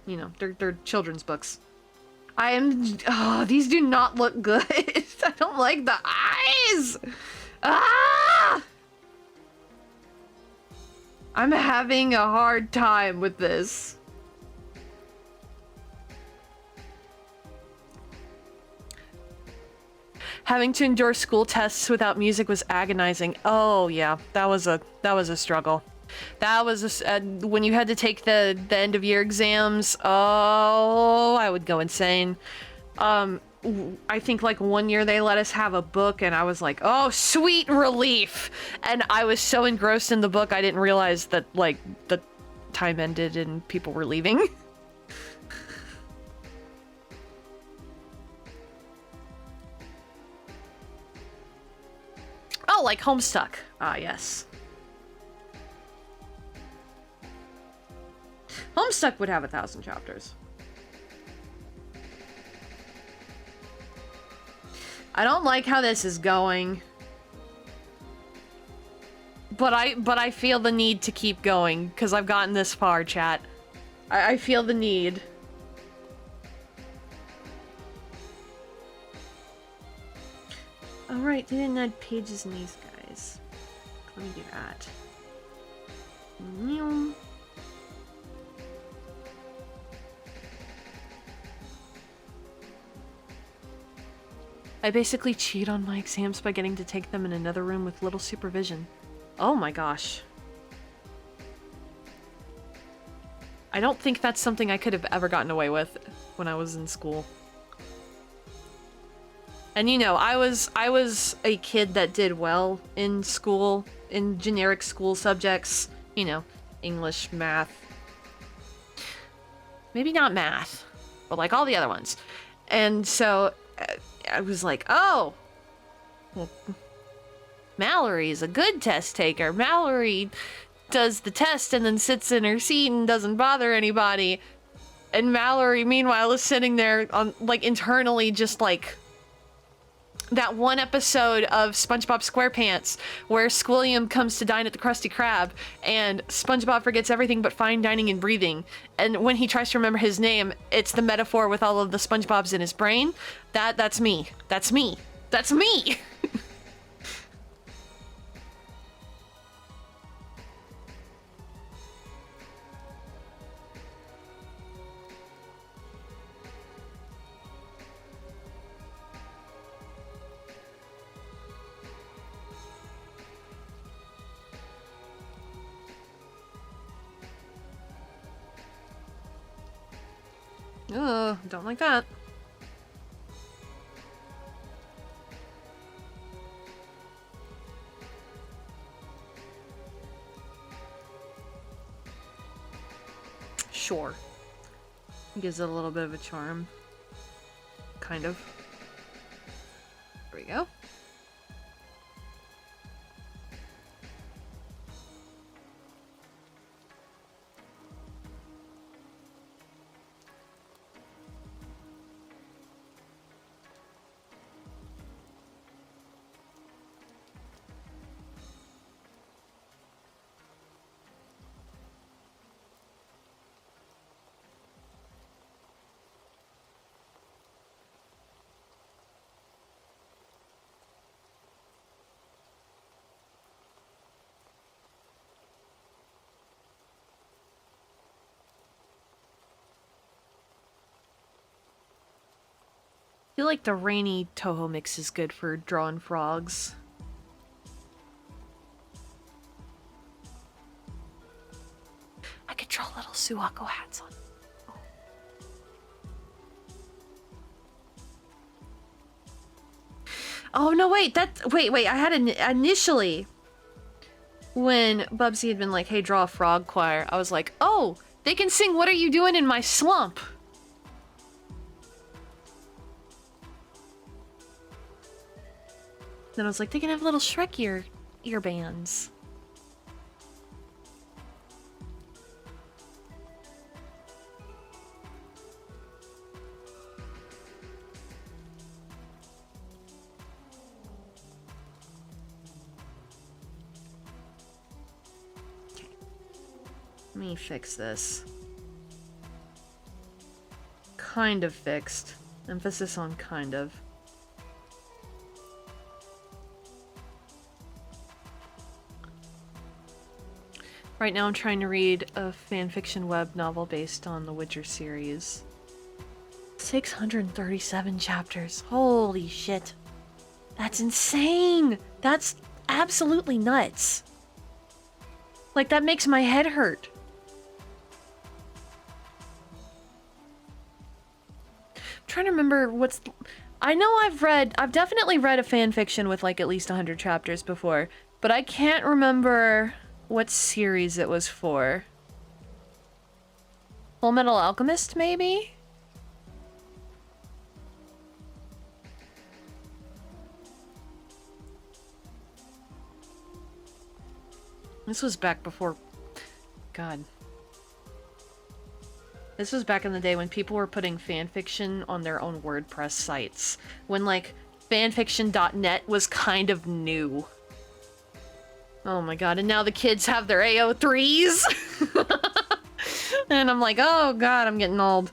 you know, they're children's books. These do not look good. I don't like the eyes. Ah! I'm having a hard time with this. Having to endure school tests without music was agonizing. Oh yeah, that was a struggle. That was when you had to take the end of year exams. Oh, I would go insane. I think like one year they let us have a book, and I was like, oh, sweet relief. And I was so engrossed in the book, I didn't realize that like the time ended and people were leaving. Oh, like Homestuck. Ah, yes. Homestuck would have 1,000 chapters. I don't like how this is going. But I feel the need to keep going, because I've gotten this far, chat. I feel the need. Alright, they didn't add pages in these guys. Let me do that. I basically cheat on my exams by getting to take them in another room with little supervision. Oh my gosh. I don't think that's something I could have ever gotten away with when I was in school. And you know, I was a kid that did well in school, in generic school subjects, you know, English, math. Maybe not math, but like all the other ones. And so I was like, oh, well, Mallory's a good test taker. Mallory does the test and then sits in her seat and doesn't bother anybody. And Mallory, meanwhile, is sitting there on, like, internally just like that one episode of SpongeBob SquarePants where Squilliam comes to dine at the Krusty Krab and SpongeBob forgets everything but fine dining and breathing. And when he tries to remember his name, it's the metaphor with all of the SpongeBobs in his brain. That's me. That's me. That's me! Ugh, don't like that. Sure. Gives it a little bit of a charm. Kind of. There we go. I feel like the rainy Toho mix is good for drawing frogs. I could draw little Suwako hats on. Oh no, wait, wait, I had initially when Bubsy had been like, hey, draw a frog choir, I was like, oh, they can sing What Are You Doing in My Slump? Then I was like, they can have little Shrek ear bands. Okay. Let me fix this. Kind of fixed. Emphasis on kind of. Right now I'm trying to read a fanfiction web novel based on the Witcher series. 637 chapters. Holy shit. That's insane! That's absolutely nuts. Like, that makes my head hurt. I'm trying to remember what's... I know I've definitely read a fanfiction with like at least 100 chapters before, but I can't remember what series it was for. Full Metal Alchemist, maybe? This was back before... God. This was back in the day when people were putting fanfiction on their own WordPress sites. When, like, fanfiction.net was kind of new. Oh my god, and now the kids have their AO3s! And I'm like, oh god, I'm getting old.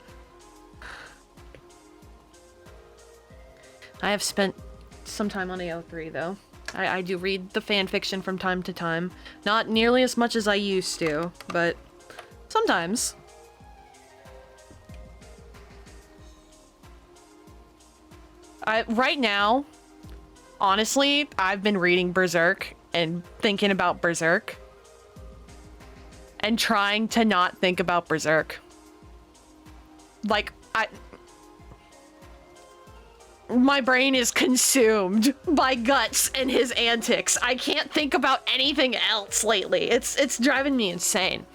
I have spent some time on AO3, though. I do read the fanfiction from time to time. Not nearly as much as I used to, but sometimes. Right now, honestly, I've been reading Berserk and thinking about Berserk. And trying to not think about Berserk. Like, my brain is consumed by Guts and his antics. I can't think about anything else lately. It's driving me insane.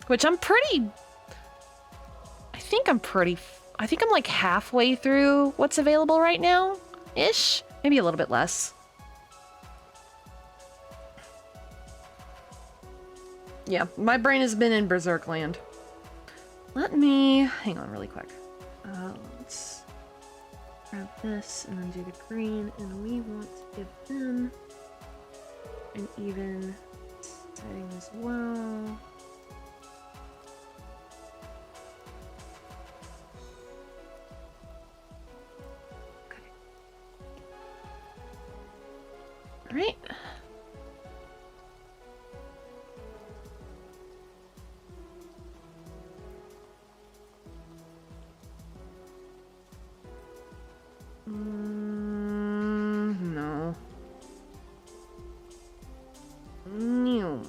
Which I'm pretty... I think I'm like halfway through what's available right now. Ish. Maybe a little bit less. Yeah, my brain has been in Berserk land. Let me... hang on really quick. Let's grab this and then do the green, and we want to give them an even setting as well. Okay. All right. No. No.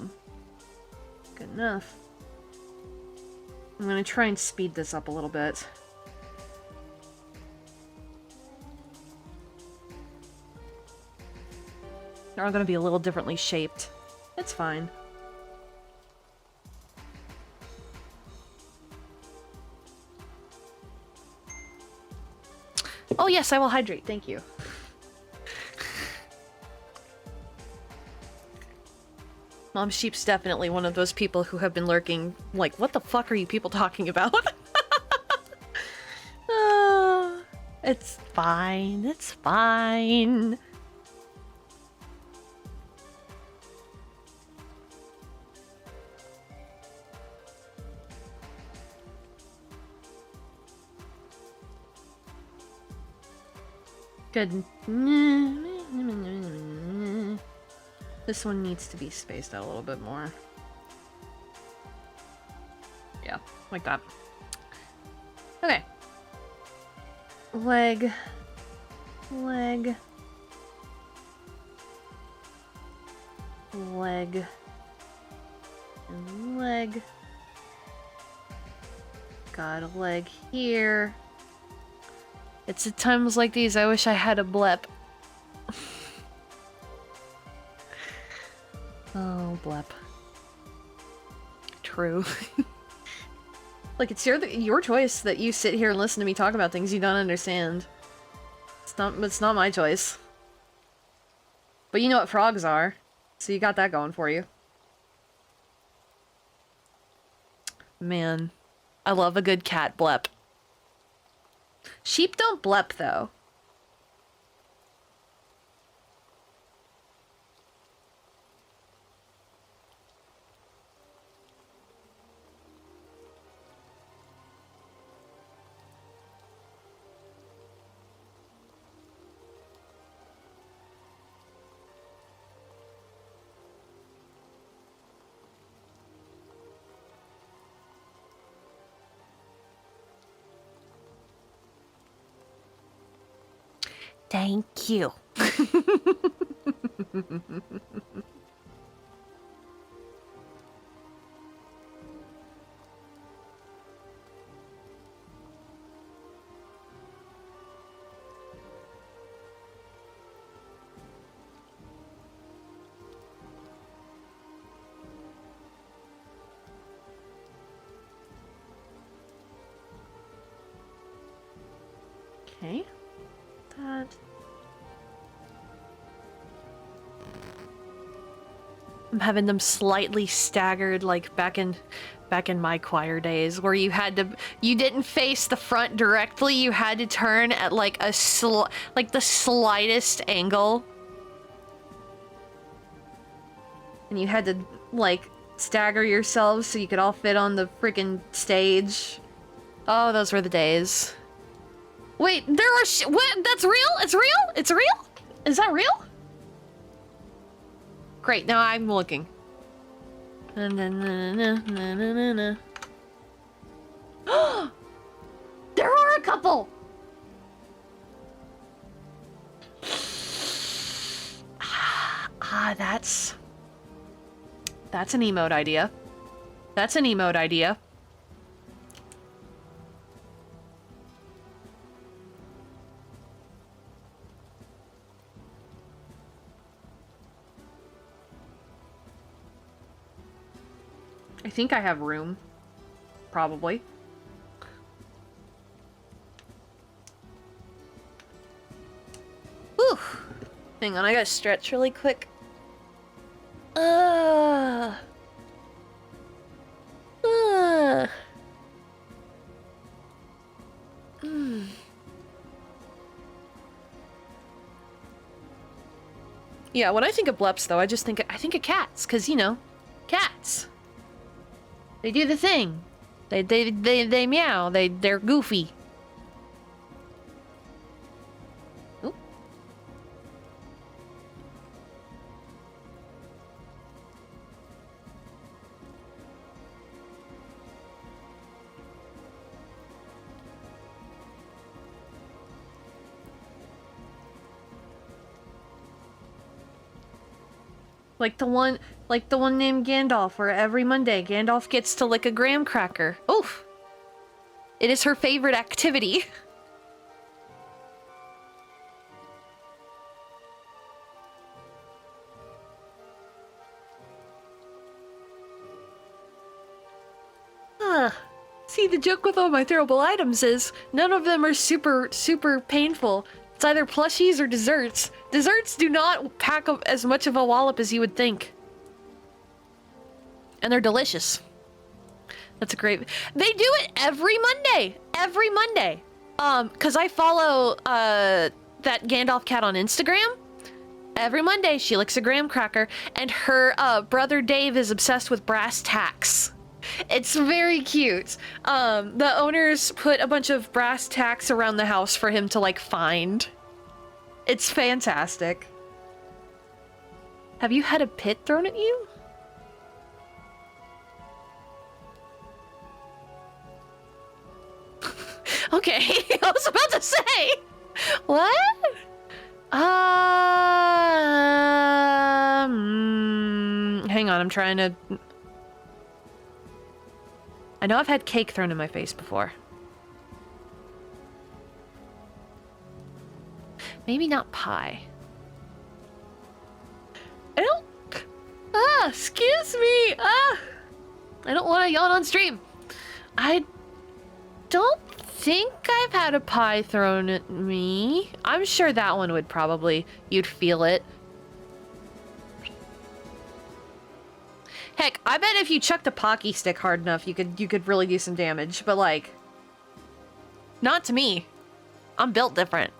Good enough. I'm gonna try and speed this up a little bit. They're gonna be a little differently shaped. It's fine. Oh yes, I will hydrate, thank you. Mom Sheep's definitely one of those people who have been lurking, like, what the fuck are you people talking about? It's fine, it's fine. Good. This one needs to be spaced out a little bit more. Yeah, like that. Okay. Leg. Leg. Leg. And leg. Got a leg here. It's at times like these I wish I had a blep. Oh, blep. True. Like, it's your choice that you sit here and listen to me talk about things you don't understand. It's not my choice. But you know what frogs are, so you got that going for you. Man, I love a good cat blep. Sheep don't blep, though. Thank you. Okay. That. I'm having them slightly staggered, like back in my choir days, where you didn't face the front directly, you had to turn at like like the slightest angle. And you had to, like, stagger yourselves so you could all fit on the freaking stage. Oh, those were the days. Wait, there are what? That's real? It's real? It's real? Is that real? Great, now I'm looking. There are a couple. That's an emote idea. That's an emote idea. I think I have room. Probably. Whew. Hang on, I gotta stretch really quick. Uh. Yeah, when I think of bleps, though, I think of cats, cause you know, cats. They do the thing. They meow. They're goofy. Oop. Like the one named Gandalf, where every Monday Gandalf gets to lick a graham cracker. Oof. It is her favorite activity. See, the joke with all my throwable items is none of them are super painful. It's either plushies or desserts. Desserts do not pack up as much of a wallop as you would think. And they're delicious. That's a great... They do it every Monday! Every Monday! Cause I follow, that Gandalf cat on Instagram. Every Monday, she licks a graham cracker, and her, brother Dave is obsessed with brass tacks. It's very cute. The owners put a bunch of brass tacks around the house for him to, like, find. It's fantastic. Have you had a pit thrown at you? Okay, I was about to say! What? Hang on, I'm trying to... I know I've had cake thrown in my face before. Maybe not pie. I don't... excuse me! I don't want to yawn on stream. I don't think I've had a pie thrown at me. I'm sure that one would probably... You'd feel it. Heck, I bet if you chucked a Pocky stick hard enough, you could really do some damage. But, like... Not to me. I'm built different.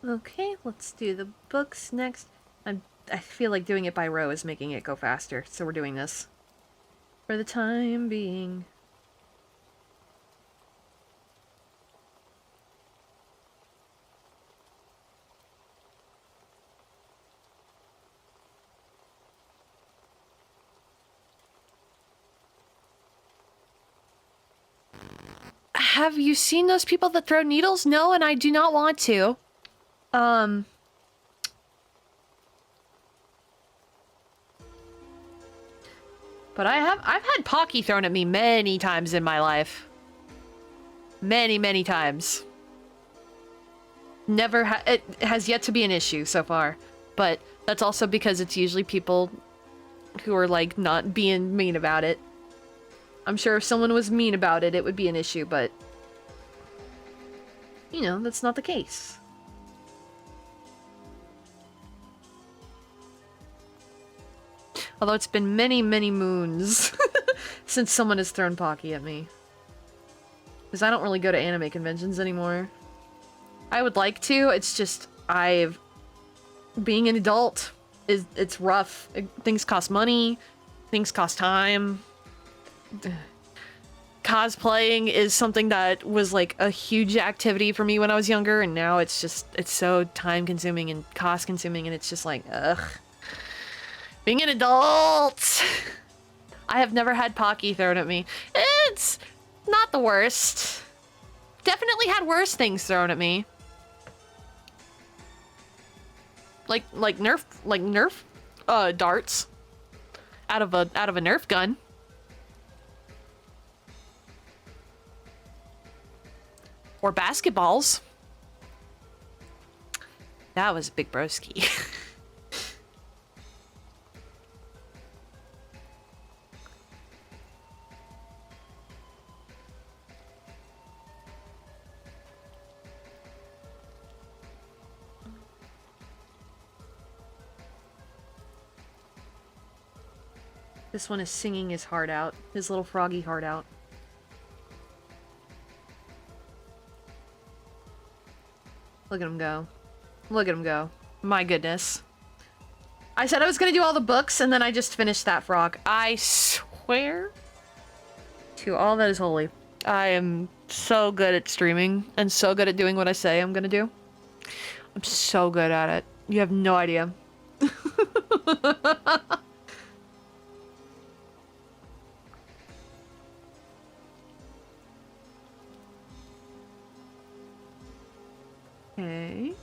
Okay, let's do the books next. I feel like doing it by row is making it go faster, so we're doing this. For the time being. Have you seen those people that throw needles? No, and I do not want to. But I've had Pocky thrown at me many times in my life. Many times. It has yet to be an issue so far. But that's also because it's usually people who are, like, not being mean about it. I'm sure if someone was mean about it, it would be an issue, but... You know, that's not the case. Although it's been many, many moons since someone has thrown Pocky at me. Because I don't really go to anime conventions anymore. I would like to, it's just, being an adult, it's rough. Things cost money, things cost time. Cosplaying is something that was like a huge activity for me when I was younger, and now it's so time consuming and cost consuming, and it's just like, ugh. Being an adult! I have never had Pocky thrown at me. It's not the worst. Definitely had worse things thrown at me. Like Nerf darts out of a Nerf gun. Or basketballs. That was a big broski. This one is singing his heart out. His little froggy heart out. Look at him go. Look at him go. My goodness. I said I was gonna do all the books, and then I just finished that frog. I swear to all that is holy. I am so good at streaming, and so good at doing what I say I'm gonna do. I'm so good at it. You have no idea. Okay.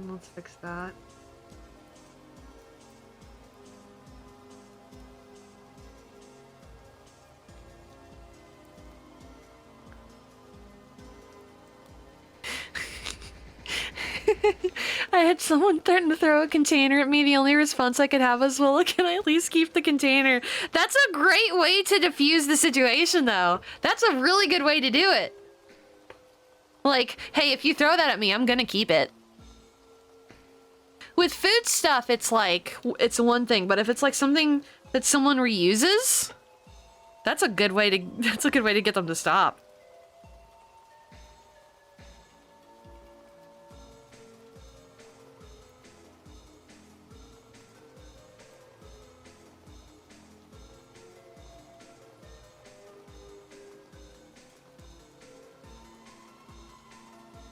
Let's fix that. I had someone threaten to throw a container at me. The only response I could have was, well, can I at least keep the container? That's a great way to diffuse the situation, though. That's a really good way to do it. Like, hey, if you throw that at me, I'm gonna keep it. With food stuff, it's like, it's one thing, but if it's like something that someone reuses, that's a good way to get them to stop.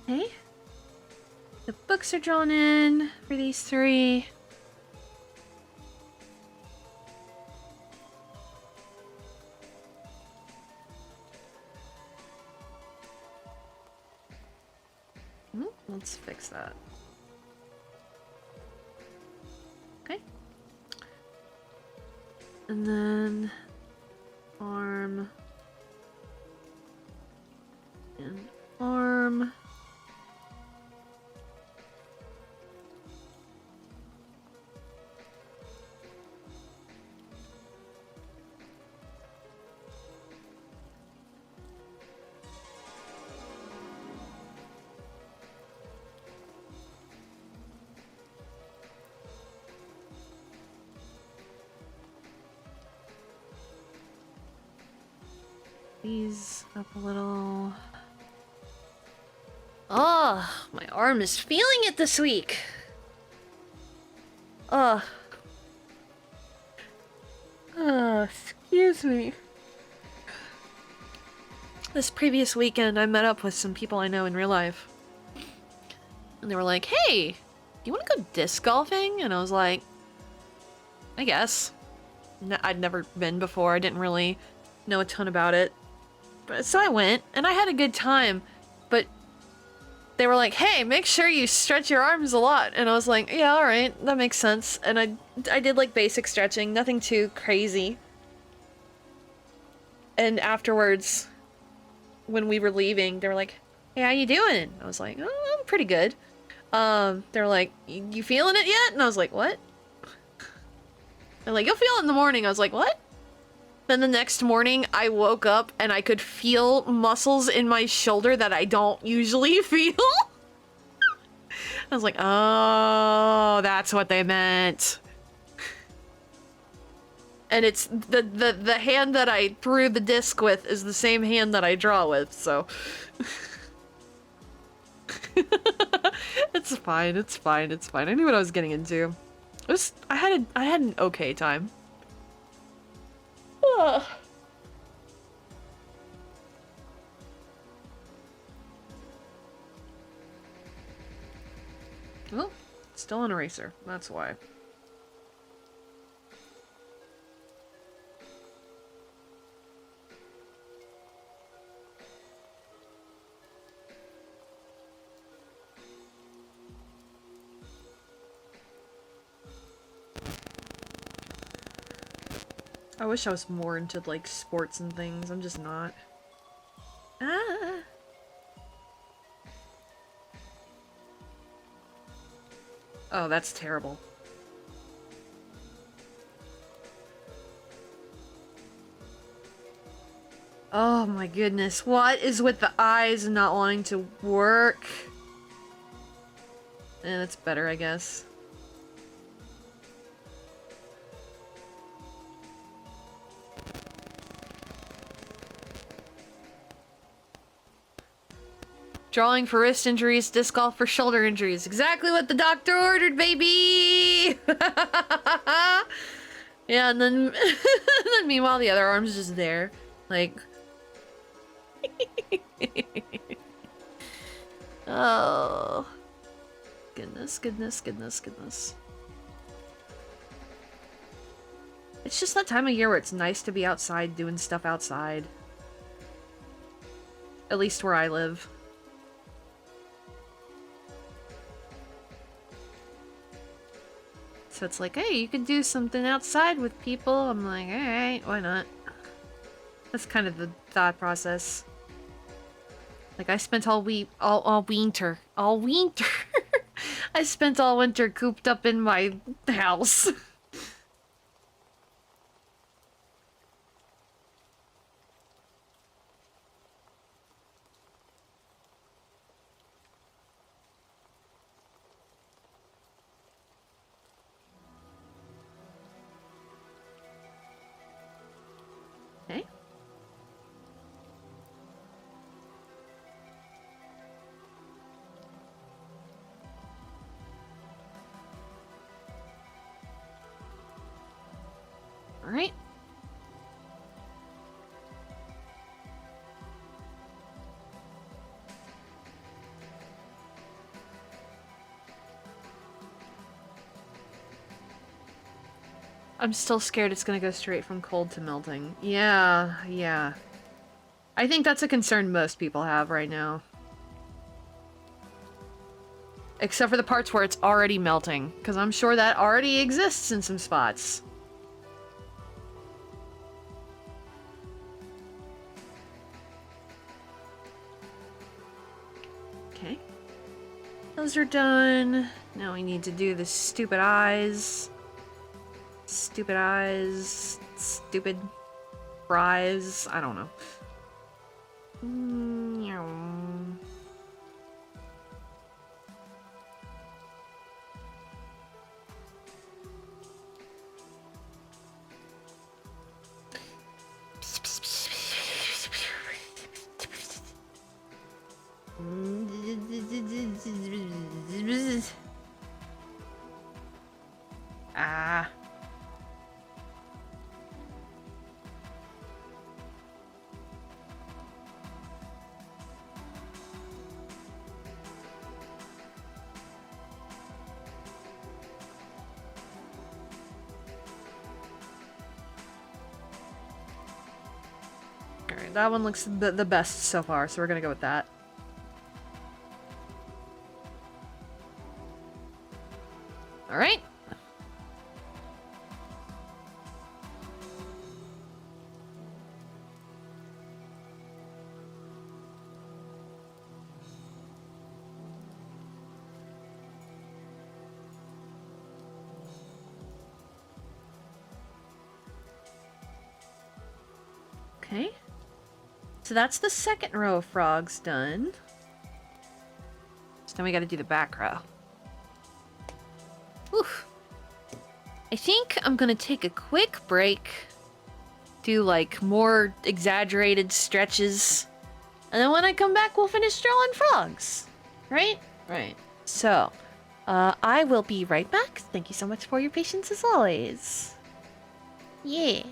Okay. The books are drawn in for these three. Let's fix that. Okay. And then arm and arm. These up a little. Oh, my arm is feeling it this week. Excuse me. This previous weekend, I met up with some people I know in real life. And they were like, hey, do you want to go disc golfing? And I was like, I guess. I'd never been before. I didn't really know a ton about it. But so I went, and I had a good time. But they were like, hey, make sure you stretch your arms a lot. And I was like, yeah, all right, that makes sense. And I did like basic stretching, nothing too crazy. And afterwards, when we were leaving, they were like, hey, how you doing? I was like, oh, I'm pretty good. They're like, you feeling it yet? And I was like, what? They're like, you'll feel it in the morning. I was like, what? Then the next morning, I woke up and I could feel muscles in my shoulder that I don't usually feel. I was like, oh, that's what they meant. And it's the hand that I threw the disc with is the same hand that I draw with, so. It's fine, it's fine, it's fine. I knew what I was getting into. I had an okay time. Ugh. Well, still an eraser, that's why. I wish I was more into, like, sports and things. I'm just not. Ah. Oh, that's terrible. Oh my goodness. What is with the eyes not wanting to work? That's better, I guess. Drawing for wrist injuries, disc golf for shoulder injuries. Exactly what the doctor ordered, baby! Yeah, and then, then meanwhile the other arm's just there. Like... Oh... Goodness, goodness, goodness, goodness. It's just that time of year where it's nice to be outside doing stuff outside. At least where I live. So it's like, hey, you can do something outside with people. I'm like, alright, why not? That's kind of the thought process. Like, I spent all winter. I spent all winter cooped up in my house. Okay. Alright. I'm still scared it's gonna go straight from cold to melting. Yeah, yeah. I think that's a concern most people have right now. Except for the parts where it's already melting, because I'm sure that already exists in some spots. Okay. Those are done. Now we need to do the stupid eyes. Stupid eyes. Stupid fries. I don't know. Ah. Alright, that one looks the best so far, so we're gonna go with that. Alright. Okay. So that's the second row of frogs done. So then we gotta do the back row. Oof. I think I'm gonna take a quick break, do like more exaggerated stretches, and then when I come back, we'll finish drawing frogs. Right? Right. So, I will be right back. Thank you so much for your patience as always. Yeah.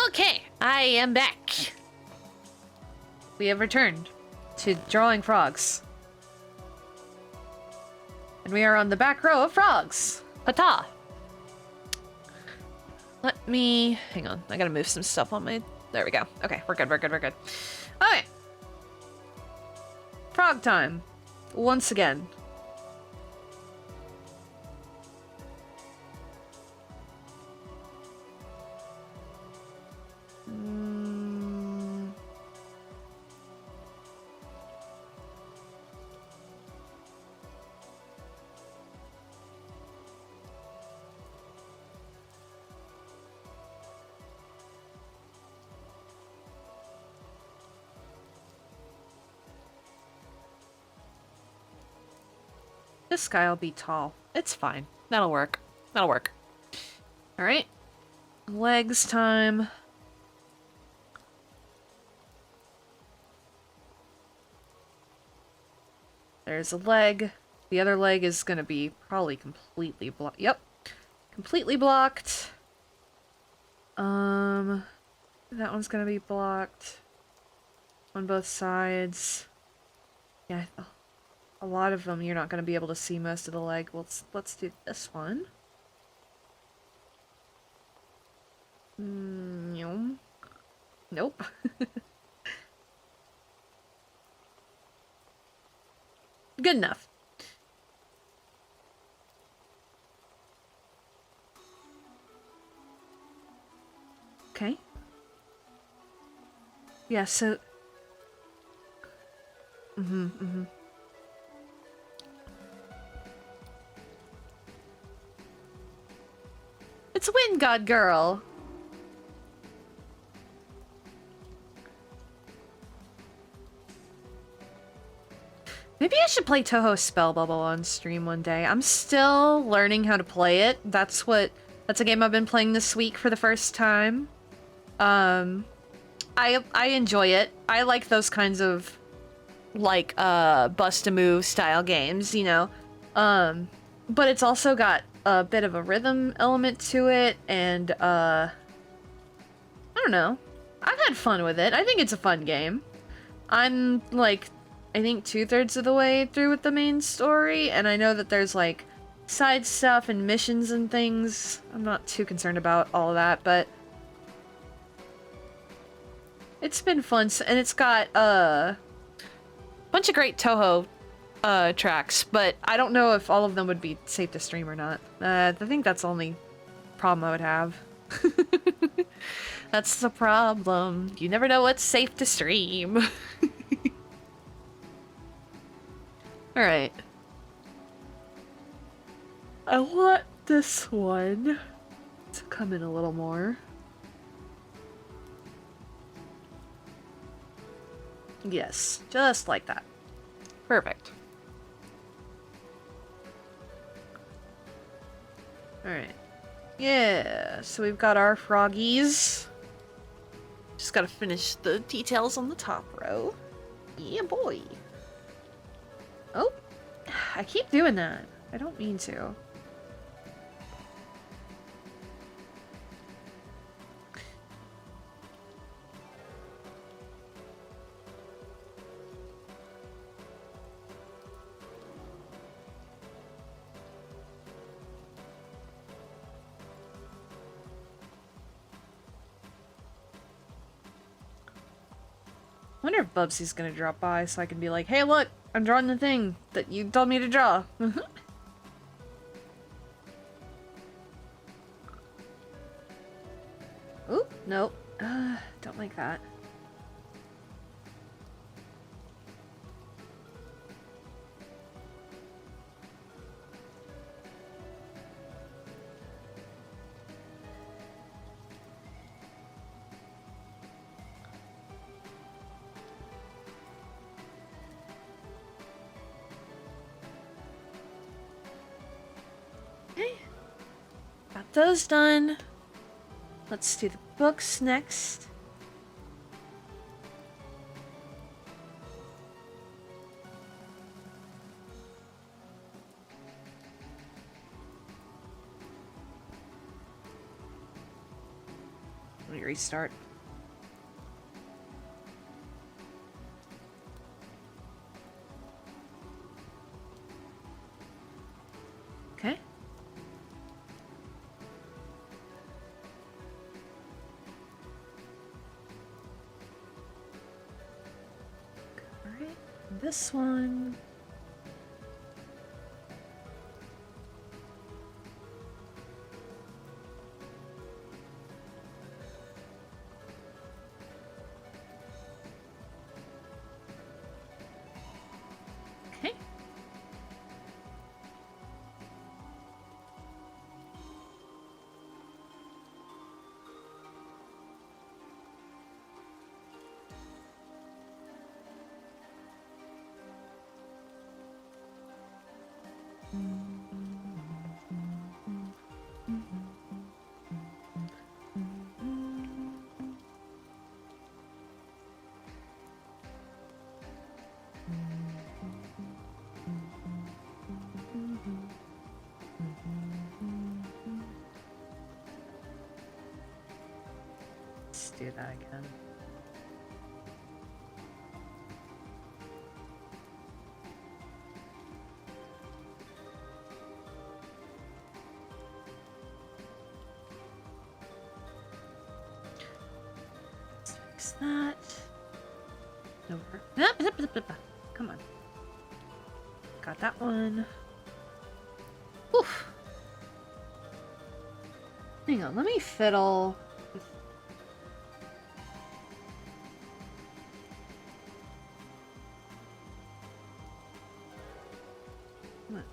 Okay, I am back. We have returned to drawing frogs. And we are on the back row of frogs. Pata. Let me... hang on, I gotta move some stuff on my... there we go. Okay, we're good. Okay. Frog time. Once again. This guy will be tall. It's fine. That'll work. Alright. Legs time. There's a leg. The other leg is gonna be probably completely blocked. Yep. Completely blocked. That one's gonna be blocked on both sides. Yeah, a lot of them you're not gonna be able to see most of the leg. Let's do this one. Nope. Good enough. Okay. Yeah, so... It's Wind God Girl! Maybe I should play Touhou Spell Bubble on stream one day. I'm still learning how to play it. That's a game I've been playing this week for the first time. I enjoy it. I like those kinds of like bust a move style games, you know. But it's also got a bit of a rhythm element to it, and I don't know. I've had fun with it. I think it's a fun game. I'm like, I think 2/3 of the way through with the main story, and I know that there's like side stuff and missions and things. I'm not too concerned about all of that, but it's been fun, and it's got a bunch of great Toho tracks, but I don't know if all of them would be safe to stream or not. I think that's the only problem I would have. That's the problem. You never know what's safe to stream. Alright. I want this one to come in a little more. Yes, just like that. Perfect. Alright. Yeah, so we've got our froggies. Just gotta finish the details on the top row. Yeah, boy. Oh, I keep doing that. I don't mean to. I wonder if Bubsy's gonna drop by so I can be like, hey look, I'm drawing the thing that you told me to draw. Ooh, nope. Don't like that. Got those done. Let's do the books next. Let me restart. Okay. Alright, this one. Okay. Let's do that again. Let's fix that. Over. Come on. Got that one. Oof. Hang on, let me fiddle with... What?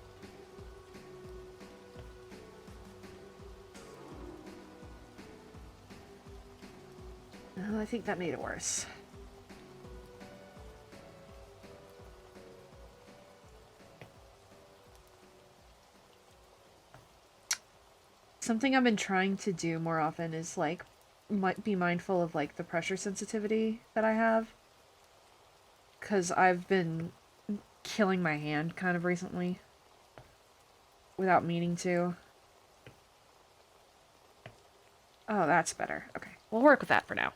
Oh, I think that made it worse. Something I've been trying to do more often is like might be mindful of, like, the pressure sensitivity that I have. Because I've been killing my hand kind of recently. Without meaning to. Oh, that's better. Okay. We'll work with that for now.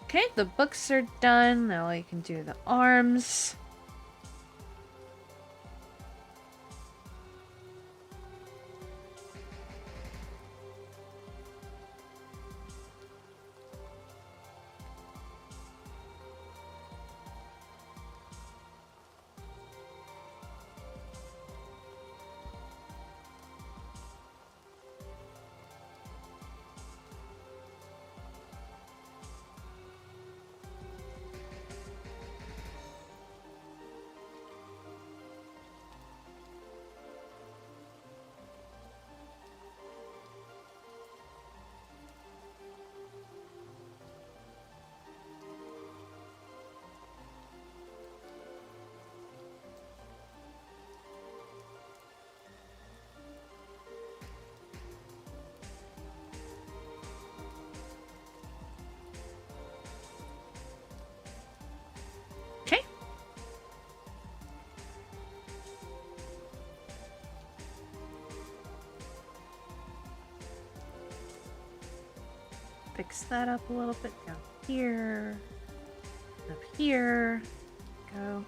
Okay, the books are done. Now I can do the arms. Okay. Fix that up a little bit down here. Up here. Go.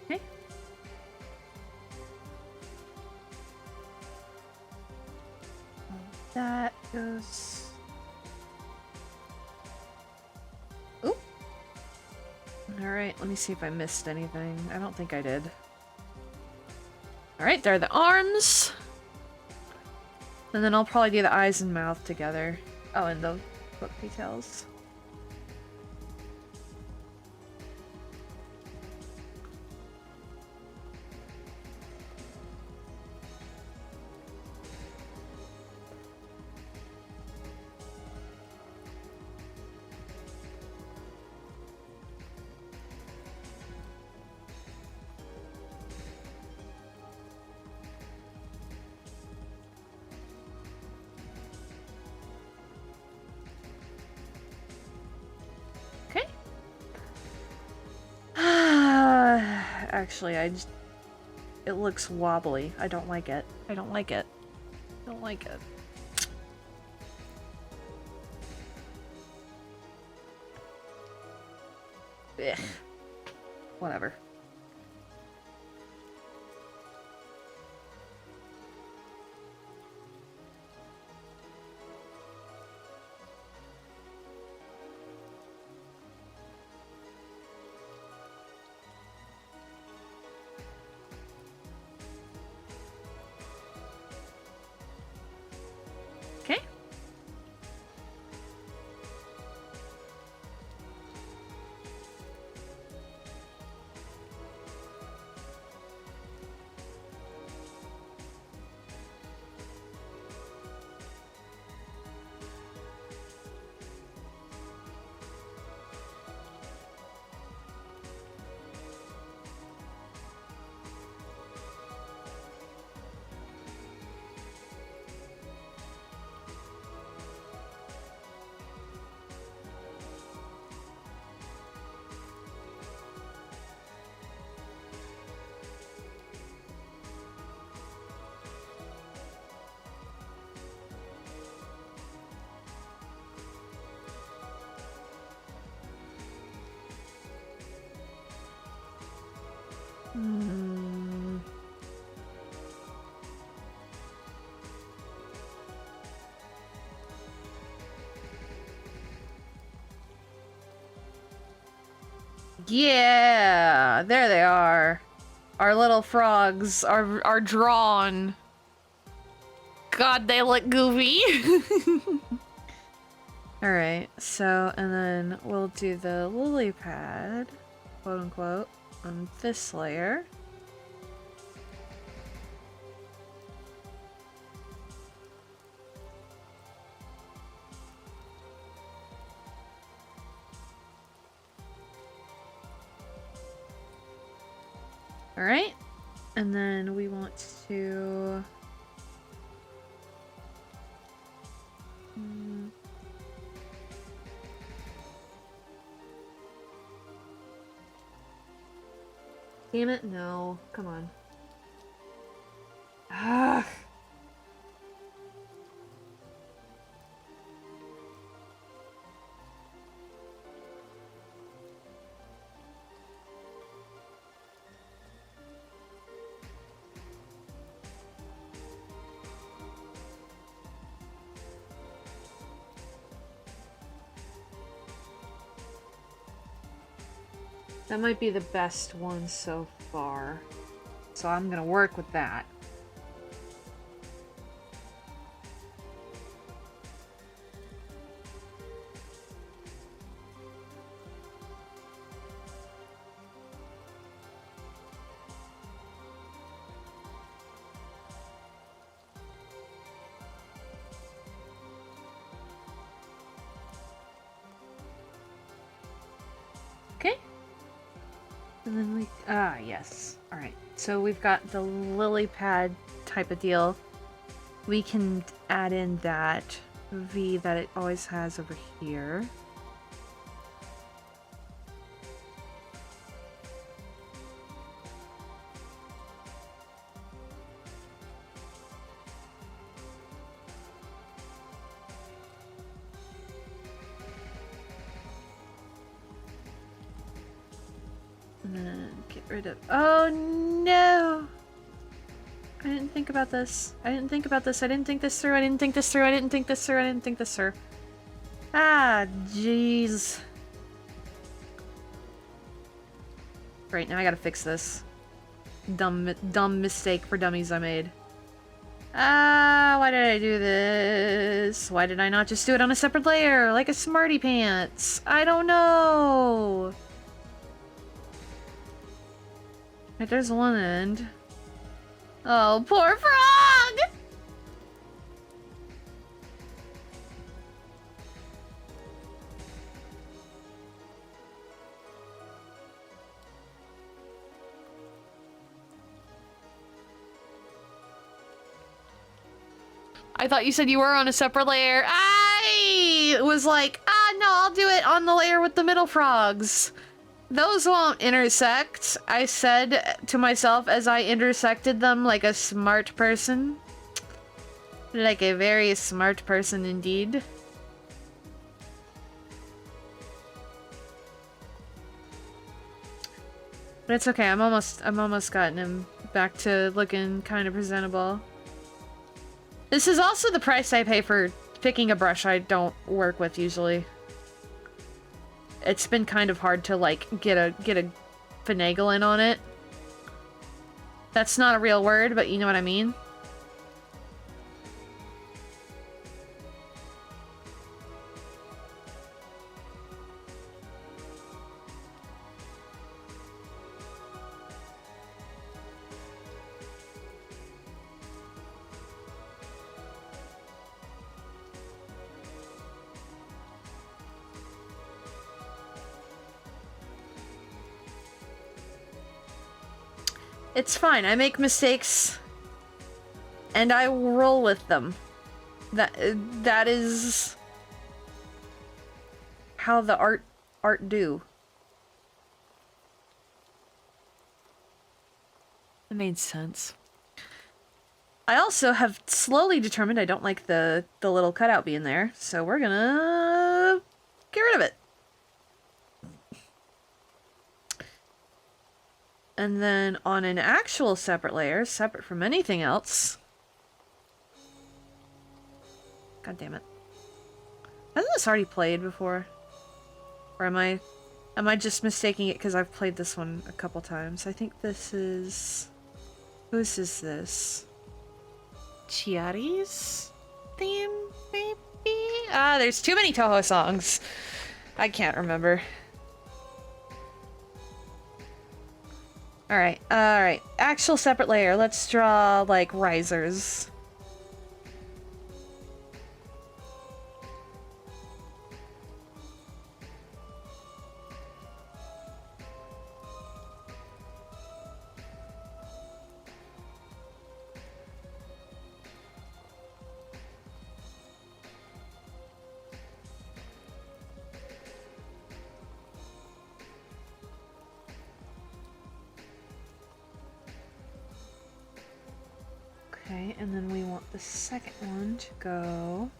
Okay. That goes. Oop. Alright, let me see if I missed anything. I don't think I did. Alright, there are the arms. And then I'll probably do the eyes and mouth together. Oh, and the book details. Actually, it looks wobbly. I don't like it. I don't like it. I don't like it. Ugh. Whatever. Yeah, there they are. Our little frogs are drawn. God, they look goofy. Alright, so, and then we'll do the lily pad, quote unquote, on this layer. Alright, and then we want to... Damn it, no. Come on. Ugh. That might be the best one so far. So I'm gonna work with that. Okay. And then we... yes. Alright. So we've got the lily pad type of deal. We can add in that V that it always has over here. And then get rid of... Oh no! I didn't think about this. I didn't think about this. I didn't think this through. I didn't think this through. I didn't think this through. I didn't think this through. Ah, jeez. Right, now I gotta fix this. Dumb mistake for dummies I made. Ah, why did I do this? Why did I not just do it on a separate layer, like a smarty pants? I don't know. Right, there's one end. Oh, poor frog! I thought you said you were on a separate layer. I was like, no, I'll do it on the layer with the middle frogs. Those won't intersect, I said to myself as I intersected them like a smart person. Like a very smart person indeed. But it's okay, I'm almost gotten him back to looking kind of presentable. This is also the price I pay for picking a brush I don't work with usually. It's been kind of hard to like get a finagling on it. That's not a real word, but you know what I mean. It's fine. I make mistakes and I roll with them. That is how the art do. It made sense. I also have slowly determined I don't like the little cutout being there, so we're gonna get rid of it. And then on an actual separate layer, separate from anything else. God damn it. Hasn't this already played before? Or am I just mistaking it because I've played this one a couple times? I think this is... Whose is this? Chiari's theme, maybe? Ah, there's too many Toho songs. I can't remember. Alright, alright. Actual separate layer. Let's draw, like, risers. Okay, and then we want the second one to go...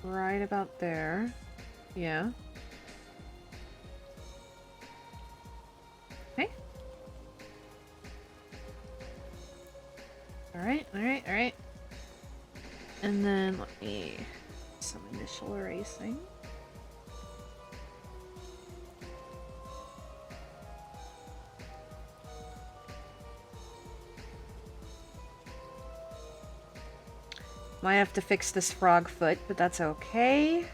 right about there. Yeah. Okay. Alright, alright, alright. And then let me... some initial erasing. Might have to fix this frog foot, but that's okay.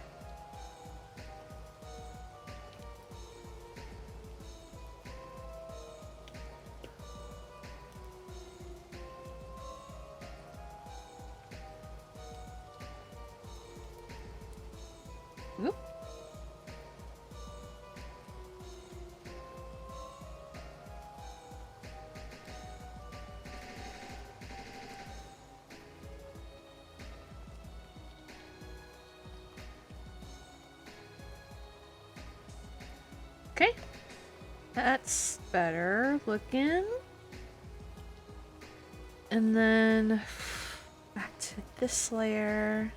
Oop. Okay. That's better looking. And then back to this layer.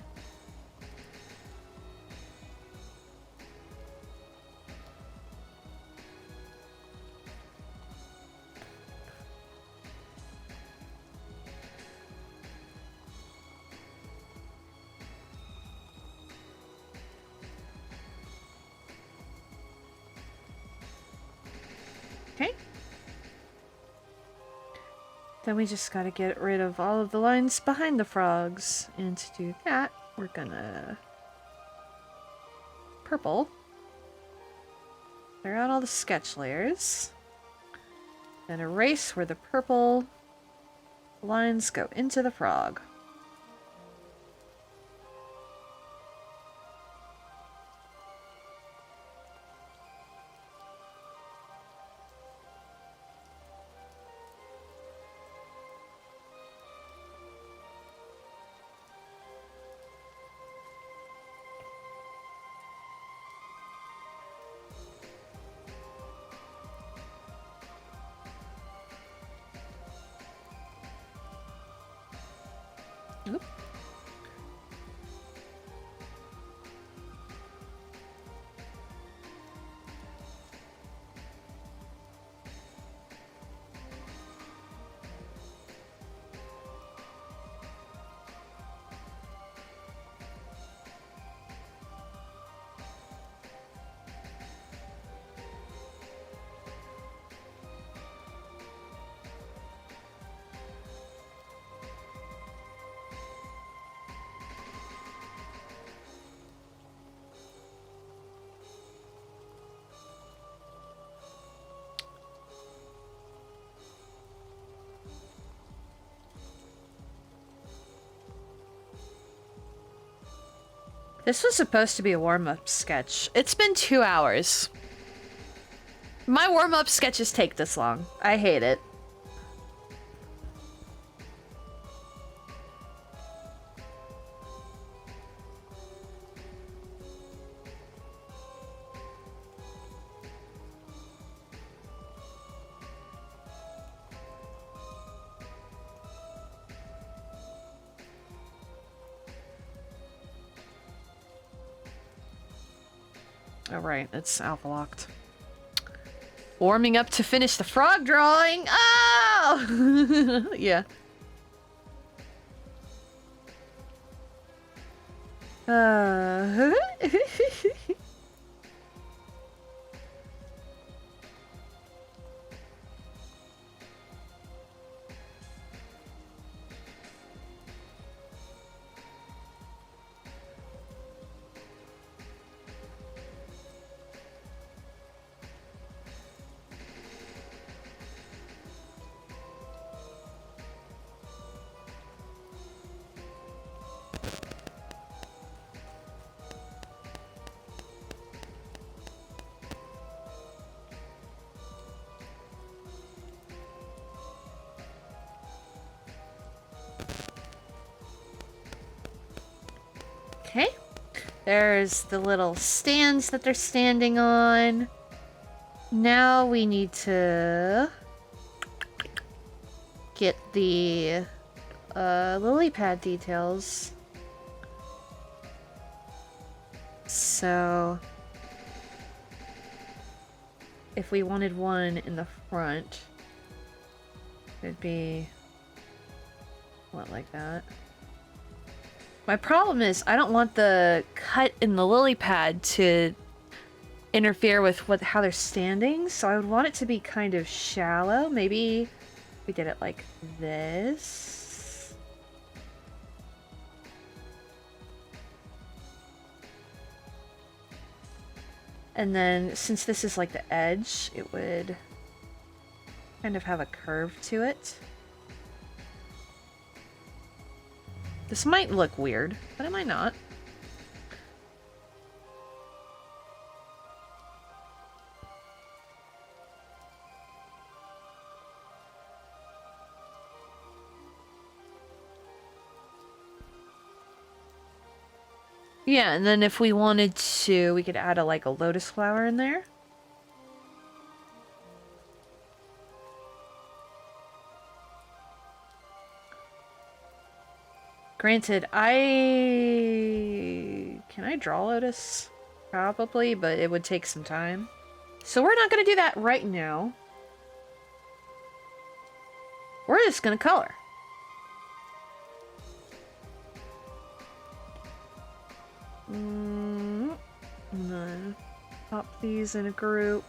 Okay. Then we just gotta get rid of all of the lines behind the frogs. And to do that, we're gonna purple. Clear out all the sketch layers. Then erase where the purple lines go into the frog. Oop. This was supposed to be a warm-up sketch. It's been 2 hours. My warm-up sketches take this long. I hate it. Oh, right. It's alpha locked. Warming up to finish the frog drawing. Oh! Yeah. There's the little stands that they're standing on. Now we need to get the lily pad details. So if we wanted one in the front, it'd be what, like that? My problem is I don't want the cut in the lily pad to interfere with how they're standing, so I would want it to be kind of shallow. Maybe we did it like this. And then since this is like the edge, it would kind of have a curve to it. This might look weird, but it might not. Yeah, and then if we wanted to, we could add a lotus flower in there. Granted, can I draw lotus? Probably, but it would take some time. So we're not gonna do that right now. We're just gonna color. And then pop these in a group.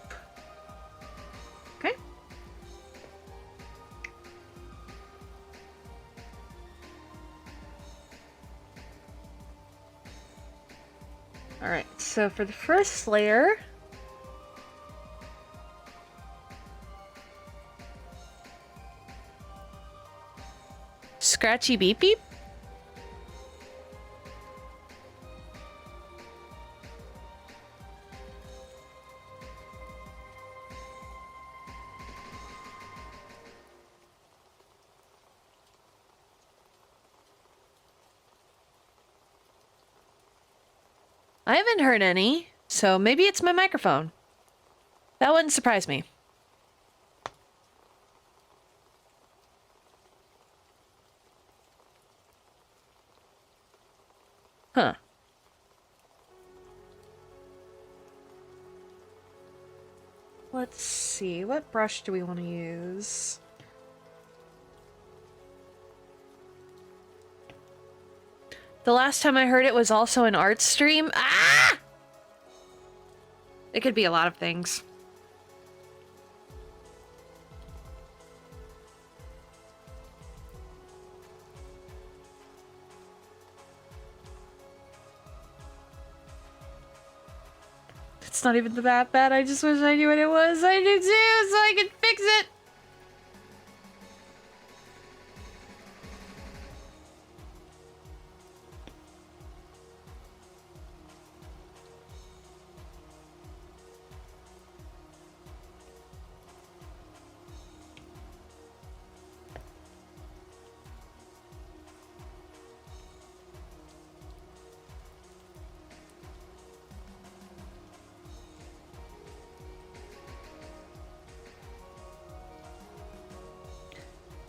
Okay. Alright, so for the first layer, Scratchy Beep Beep? I haven't heard any, so maybe it's my microphone. That wouldn't surprise me. Huh. Let's see, what brush do we want to use? The last time I heard it was also an art stream. Ah! It could be a lot of things. It's not even that bad. I just wish I knew what it was. I do too, so I could fix it.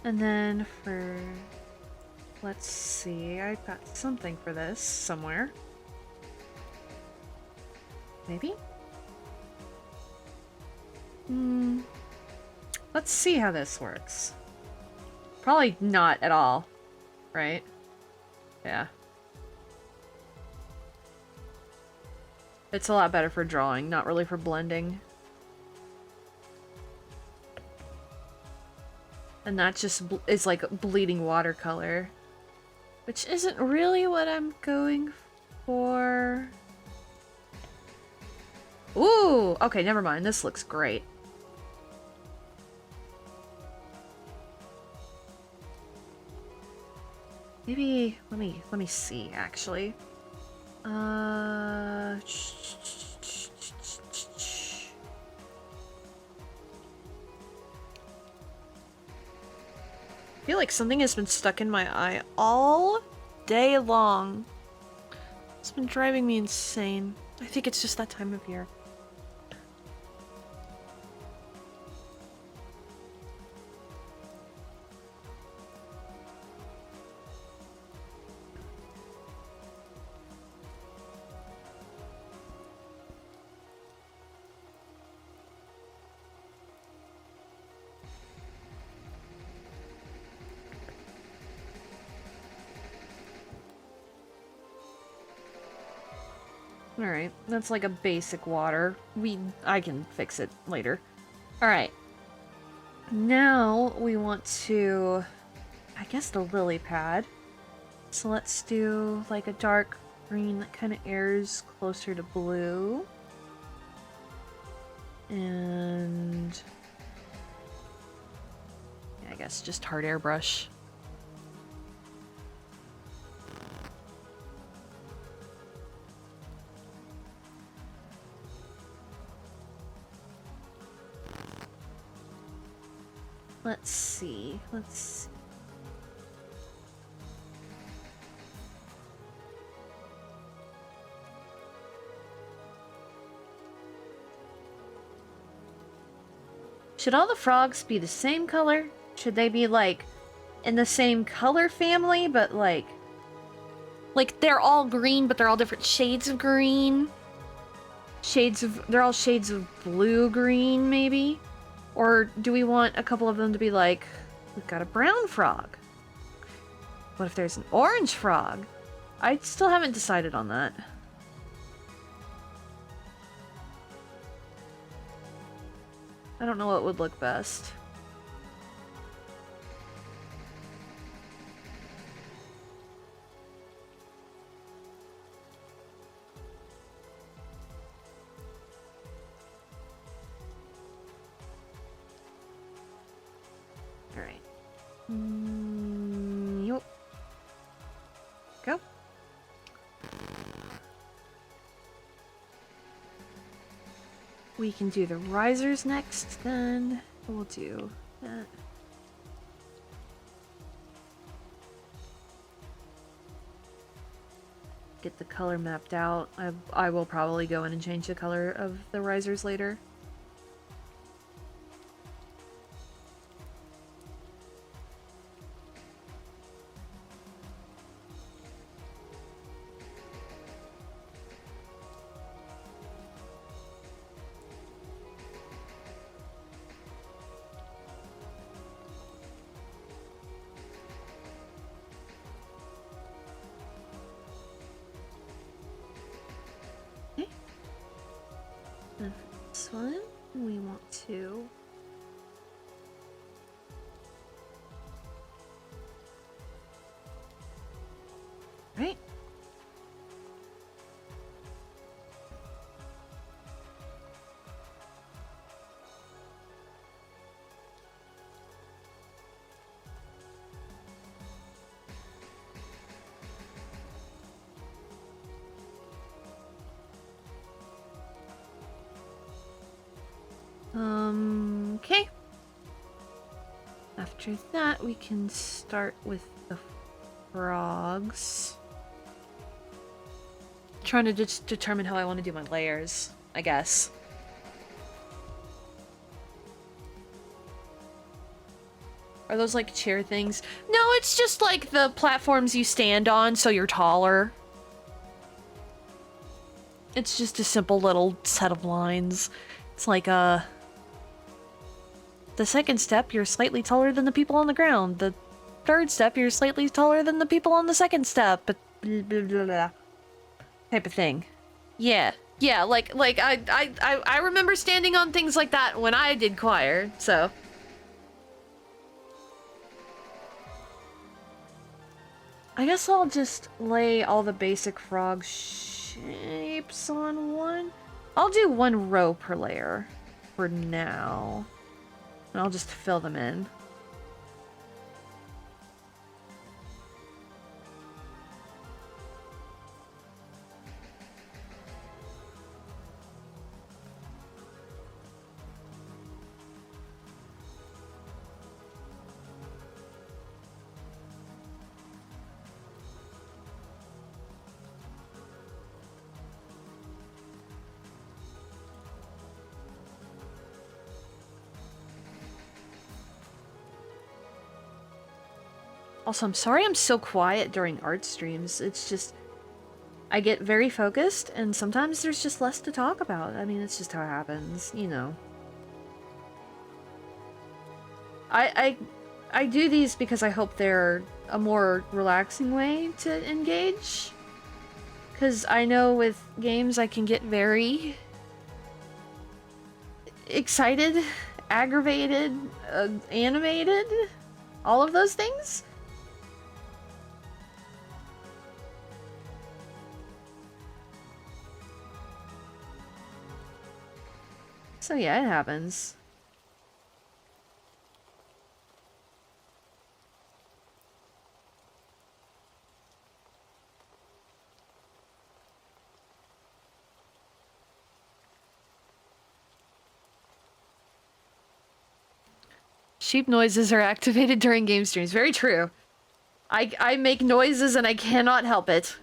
And then for, let's see, I've got something for this somewhere. Maybe? Let's see how this works. Probably not at all, right? Yeah. It's a lot better for drawing, not really for blending. And that just is like bleeding watercolor, which isn't really what I'm going for. Ooh, okay, never mind. This looks great. Maybe let me see actually. I feel like something has been stuck in my eye all day long. It's been driving me insane. I think it's just that time of year. Alright, that's like a basic water. I can fix it later. Alright. Now we want to, I guess, the lily pad. So let's do like a dark green that kind of airs closer to blue. And yeah, I guess just hard airbrush. Let's see. Should all the frogs be the same color? Should they be like in the same color family, but like they're all green, but they're all different shades of green? They're all shades of blue-green, maybe? Or do we want a couple of them to be like, we've got a brown frog? What if there's an orange frog? I still haven't decided on that. I don't know what would look best. Alright. Yup. Go. We can do the risers next, then. We'll do that. Get the color mapped out. I will probably go in and change the color of the risers later. This one, we want to right. Okay. After that, we can start with the frogs. Trying to just determine how I want to do my layers, I guess. Are those like chair things? No, it's just like the platforms you stand on so you're taller. It's just a simple little set of lines. It's like the second step, you're slightly taller than the people on the ground. The third step, you're slightly taller than the people on the second step. But blah, blah, blah, blah. Type of thing. Yeah, like I remember standing on things like that when I did choir, so. I guess I'll just lay all the basic frog shapes on one. I'll do one row per layer for now. And I'll just fill them in. Also, I'm sorry I'm so quiet during art streams. It's just... I get very focused, and sometimes there's just less to talk about. I mean, it's just how it happens, you know. I do these because I hope they're a more relaxing way to engage. Because I know with games I can get very excited, aggravated, animated, all of those things. So yeah, it happens. Sheep noises are activated during game streams. Very true. I make noises and I cannot help it.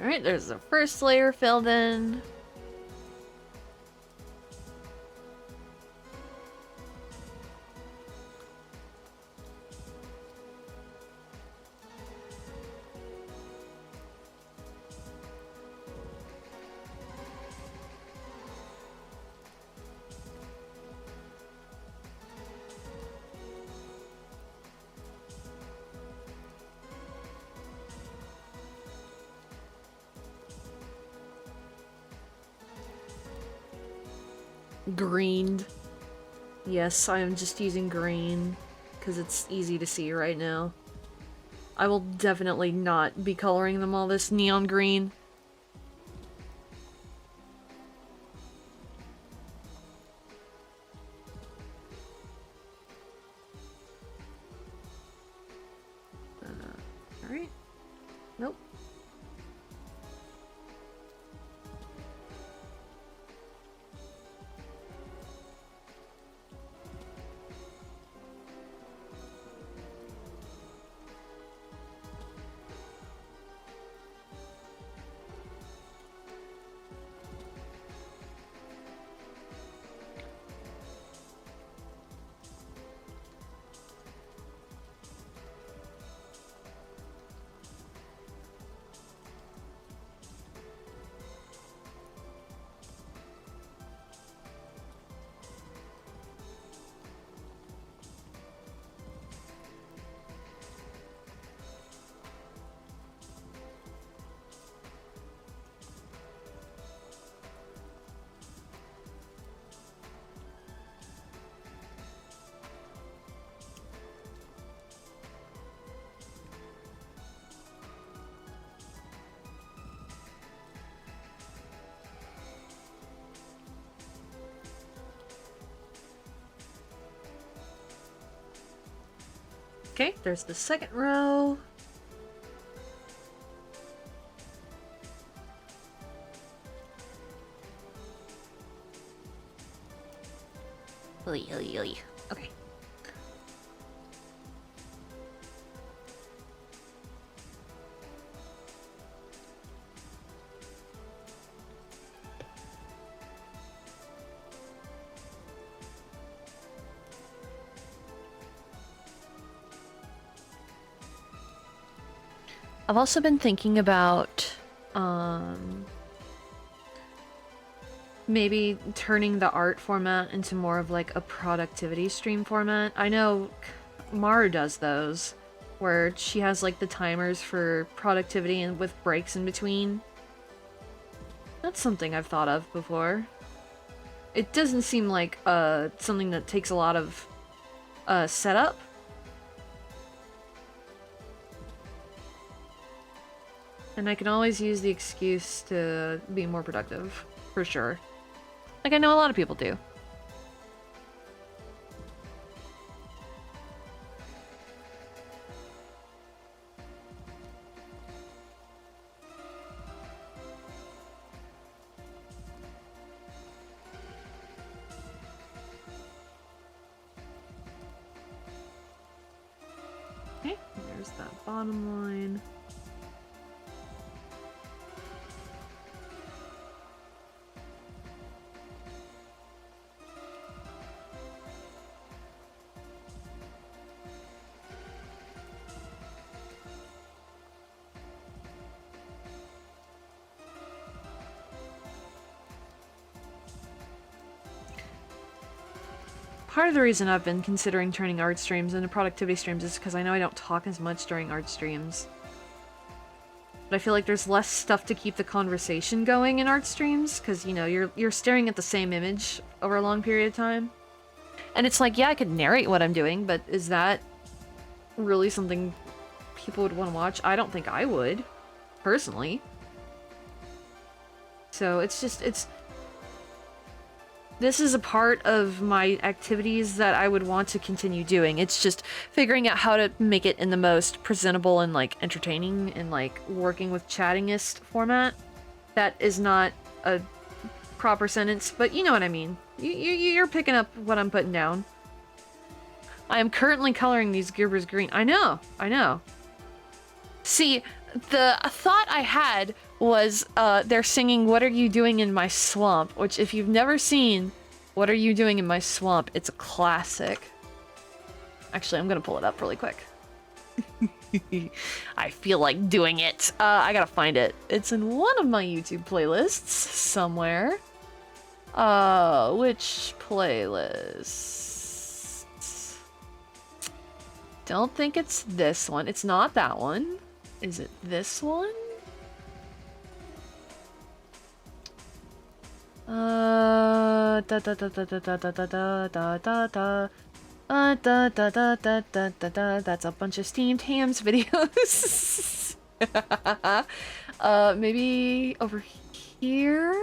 Alright, there's the first layer filled in. Greened. Yes, I am just using green because it's easy to see right now. I will definitely not be coloring them all this neon green. Alright. Nope. Okay, there's the second row. Oy, oy, oy. Okay. I've also been thinking about maybe turning the art format into more of like a productivity stream format. I know Maru does those, where she has like the timers for productivity and with breaks in between. That's something I've thought of before. It doesn't seem like something that takes a lot of setup. And I can always use the excuse to be more productive, for sure. Like I know a lot of people do. Okay, there's that bottom line. Part of the reason I've been considering turning art streams into productivity streams is because I know I don't talk as much during art streams. But I feel like there's less stuff to keep the conversation going in art streams, because, you know, you're staring at the same image over a long period of time. And it's like, yeah, I could narrate what I'm doing, but is that really something people would want to watch? I don't think I would, personally. So it's just, this is a part of my activities that I would want to continue doing. It's just figuring out how to make it in the most presentable and, like, entertaining and, like, working with chattingist format. That is not a proper sentence, but you know what I mean. You're picking up what I'm putting down. I am currently coloring these Gerbers green. I know. See, the thought I had was they're singing "What Are You Doing in My Swamp," which, if you've never seen "What Are You Doing in My Swamp," it's a classic. Actually, I'm gonna pull it up really quick. I feel like doing it. I gotta find it. It's in one of my YouTube playlists somewhere. Which playlist? Don't think it's this one. It's not that one. Is it this one? That's a bunch of steamed hams videos. Maybe over here?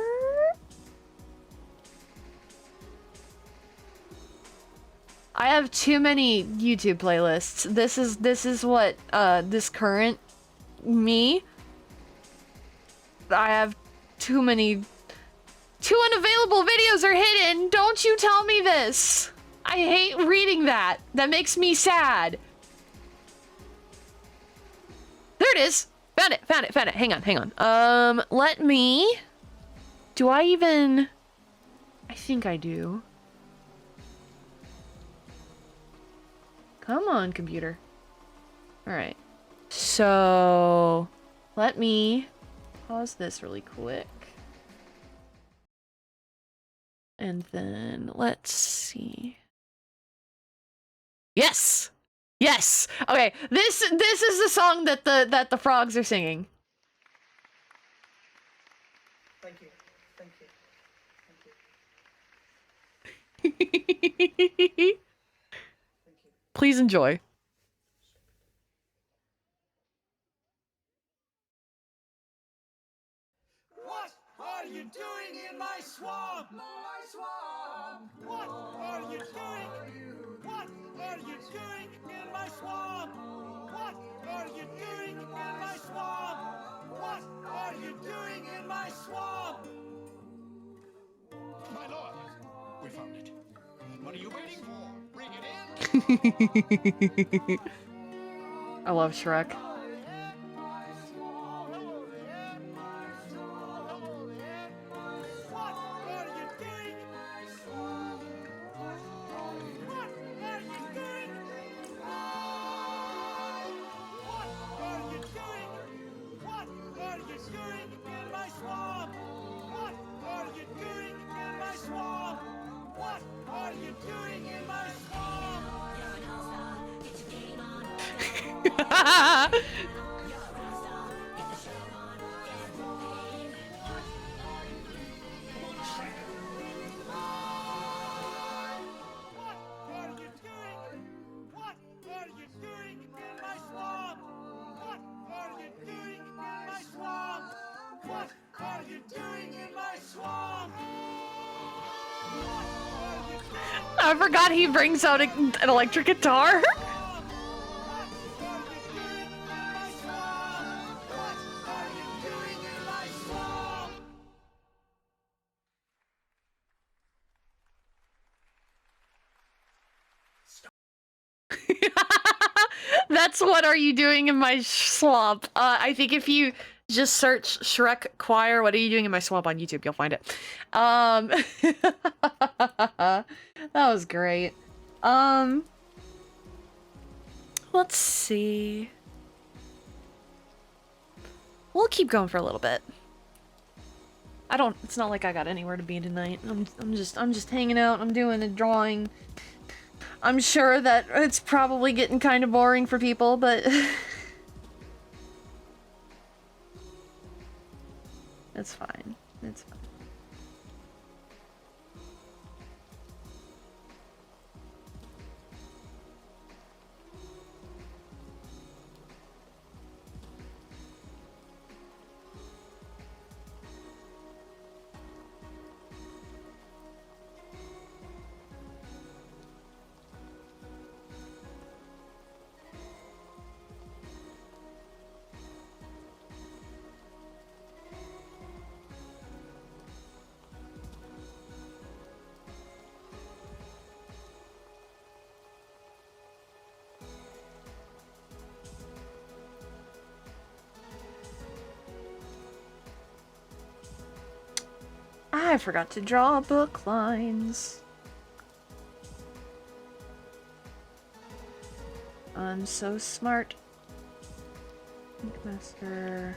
I have too many YouTube playlists. This is what this current me. I have too many. Two unavailable videos are hidden. Don't you tell me this. I hate reading that. That makes me sad. There it is. Found it. Hang on. Let me. Do I even? I think I do. Come on, computer. All right. So, let me pause this really quick. And then let's see. Yes. Okay. This is the song that the frogs are singing. Thank you. Please enjoy. What are you doing in my swamp? What are you doing? What are you doing in my swamp? What are you doing in my swamp? What are you doing in my swamp? My lord, we found it. What are you waiting for? Bring it in. I love Shrek. What are you doing? What are you doing in my swamp? What are you doing in my swamp? What are you doing in my swamp? What are you doing? I forgot he brings out an electric guitar. What are you doing in my swamp? What are you doing in my swamp? That's what are you doing in my swamp? I think if you just search Shrek Choir, what are you doing in my swamp on YouTube, you'll find it. That was great. Let's see. We'll keep going for a little bit. It's not like I got anywhere to be tonight. I'm just hanging out. I'm doing a drawing. I'm sure that it's probably getting kind of boring for people, but it's fine. It's fine. I forgot to draw book lines. I'm so smart. Ink Master.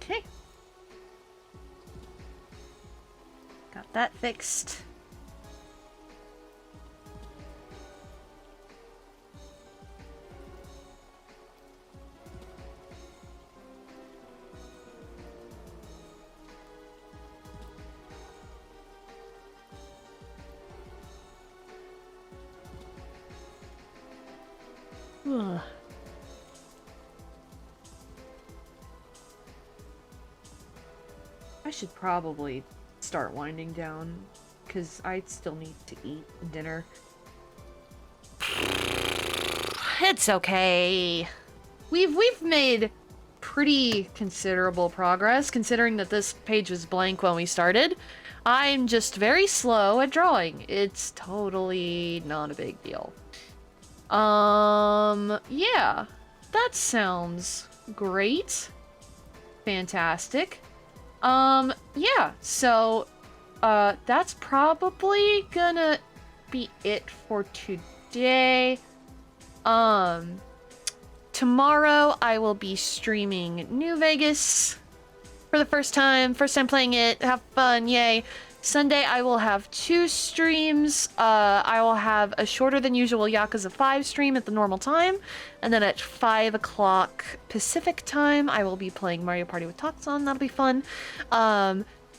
Okay. Got that fixed. Ugh. I should probably start winding down, because I still need to eat dinner. It's okay. We've made pretty considerable progress, considering that this page was blank when we started. I'm just very slow at drawing. It's totally not a big deal. Yeah. That sounds great. Fantastic. Yeah, so, that's probably gonna be it for today. Tomorrow I will be streaming New Vegas for the first time playing it. Have fun, yay. Sunday I will have 2 streams. I will have a shorter than usual Yakuza 5 stream at the normal time, and then at 5 o'clock Pacific time I will be playing Mario Party with Tatsun. That'll be fun.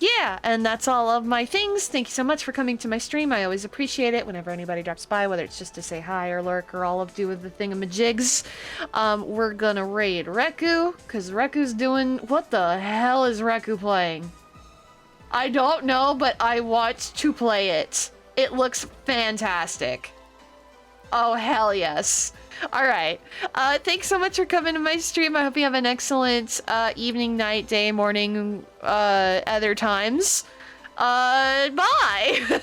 Yeah, and that's all of my things. Thank you so much for coming to my stream. I always appreciate it whenever anybody drops by, whether it's just to say hi or lurk or all of do with the thingamajigs. We're gonna raid Reku, because Reku's doing... What the hell is Reku playing? I don't know, but I watched to play it. It looks fantastic. Oh, hell yes. Alright. Thanks so much for coming to my stream. I hope you have an excellent evening, night, day, morning, other times. Bye.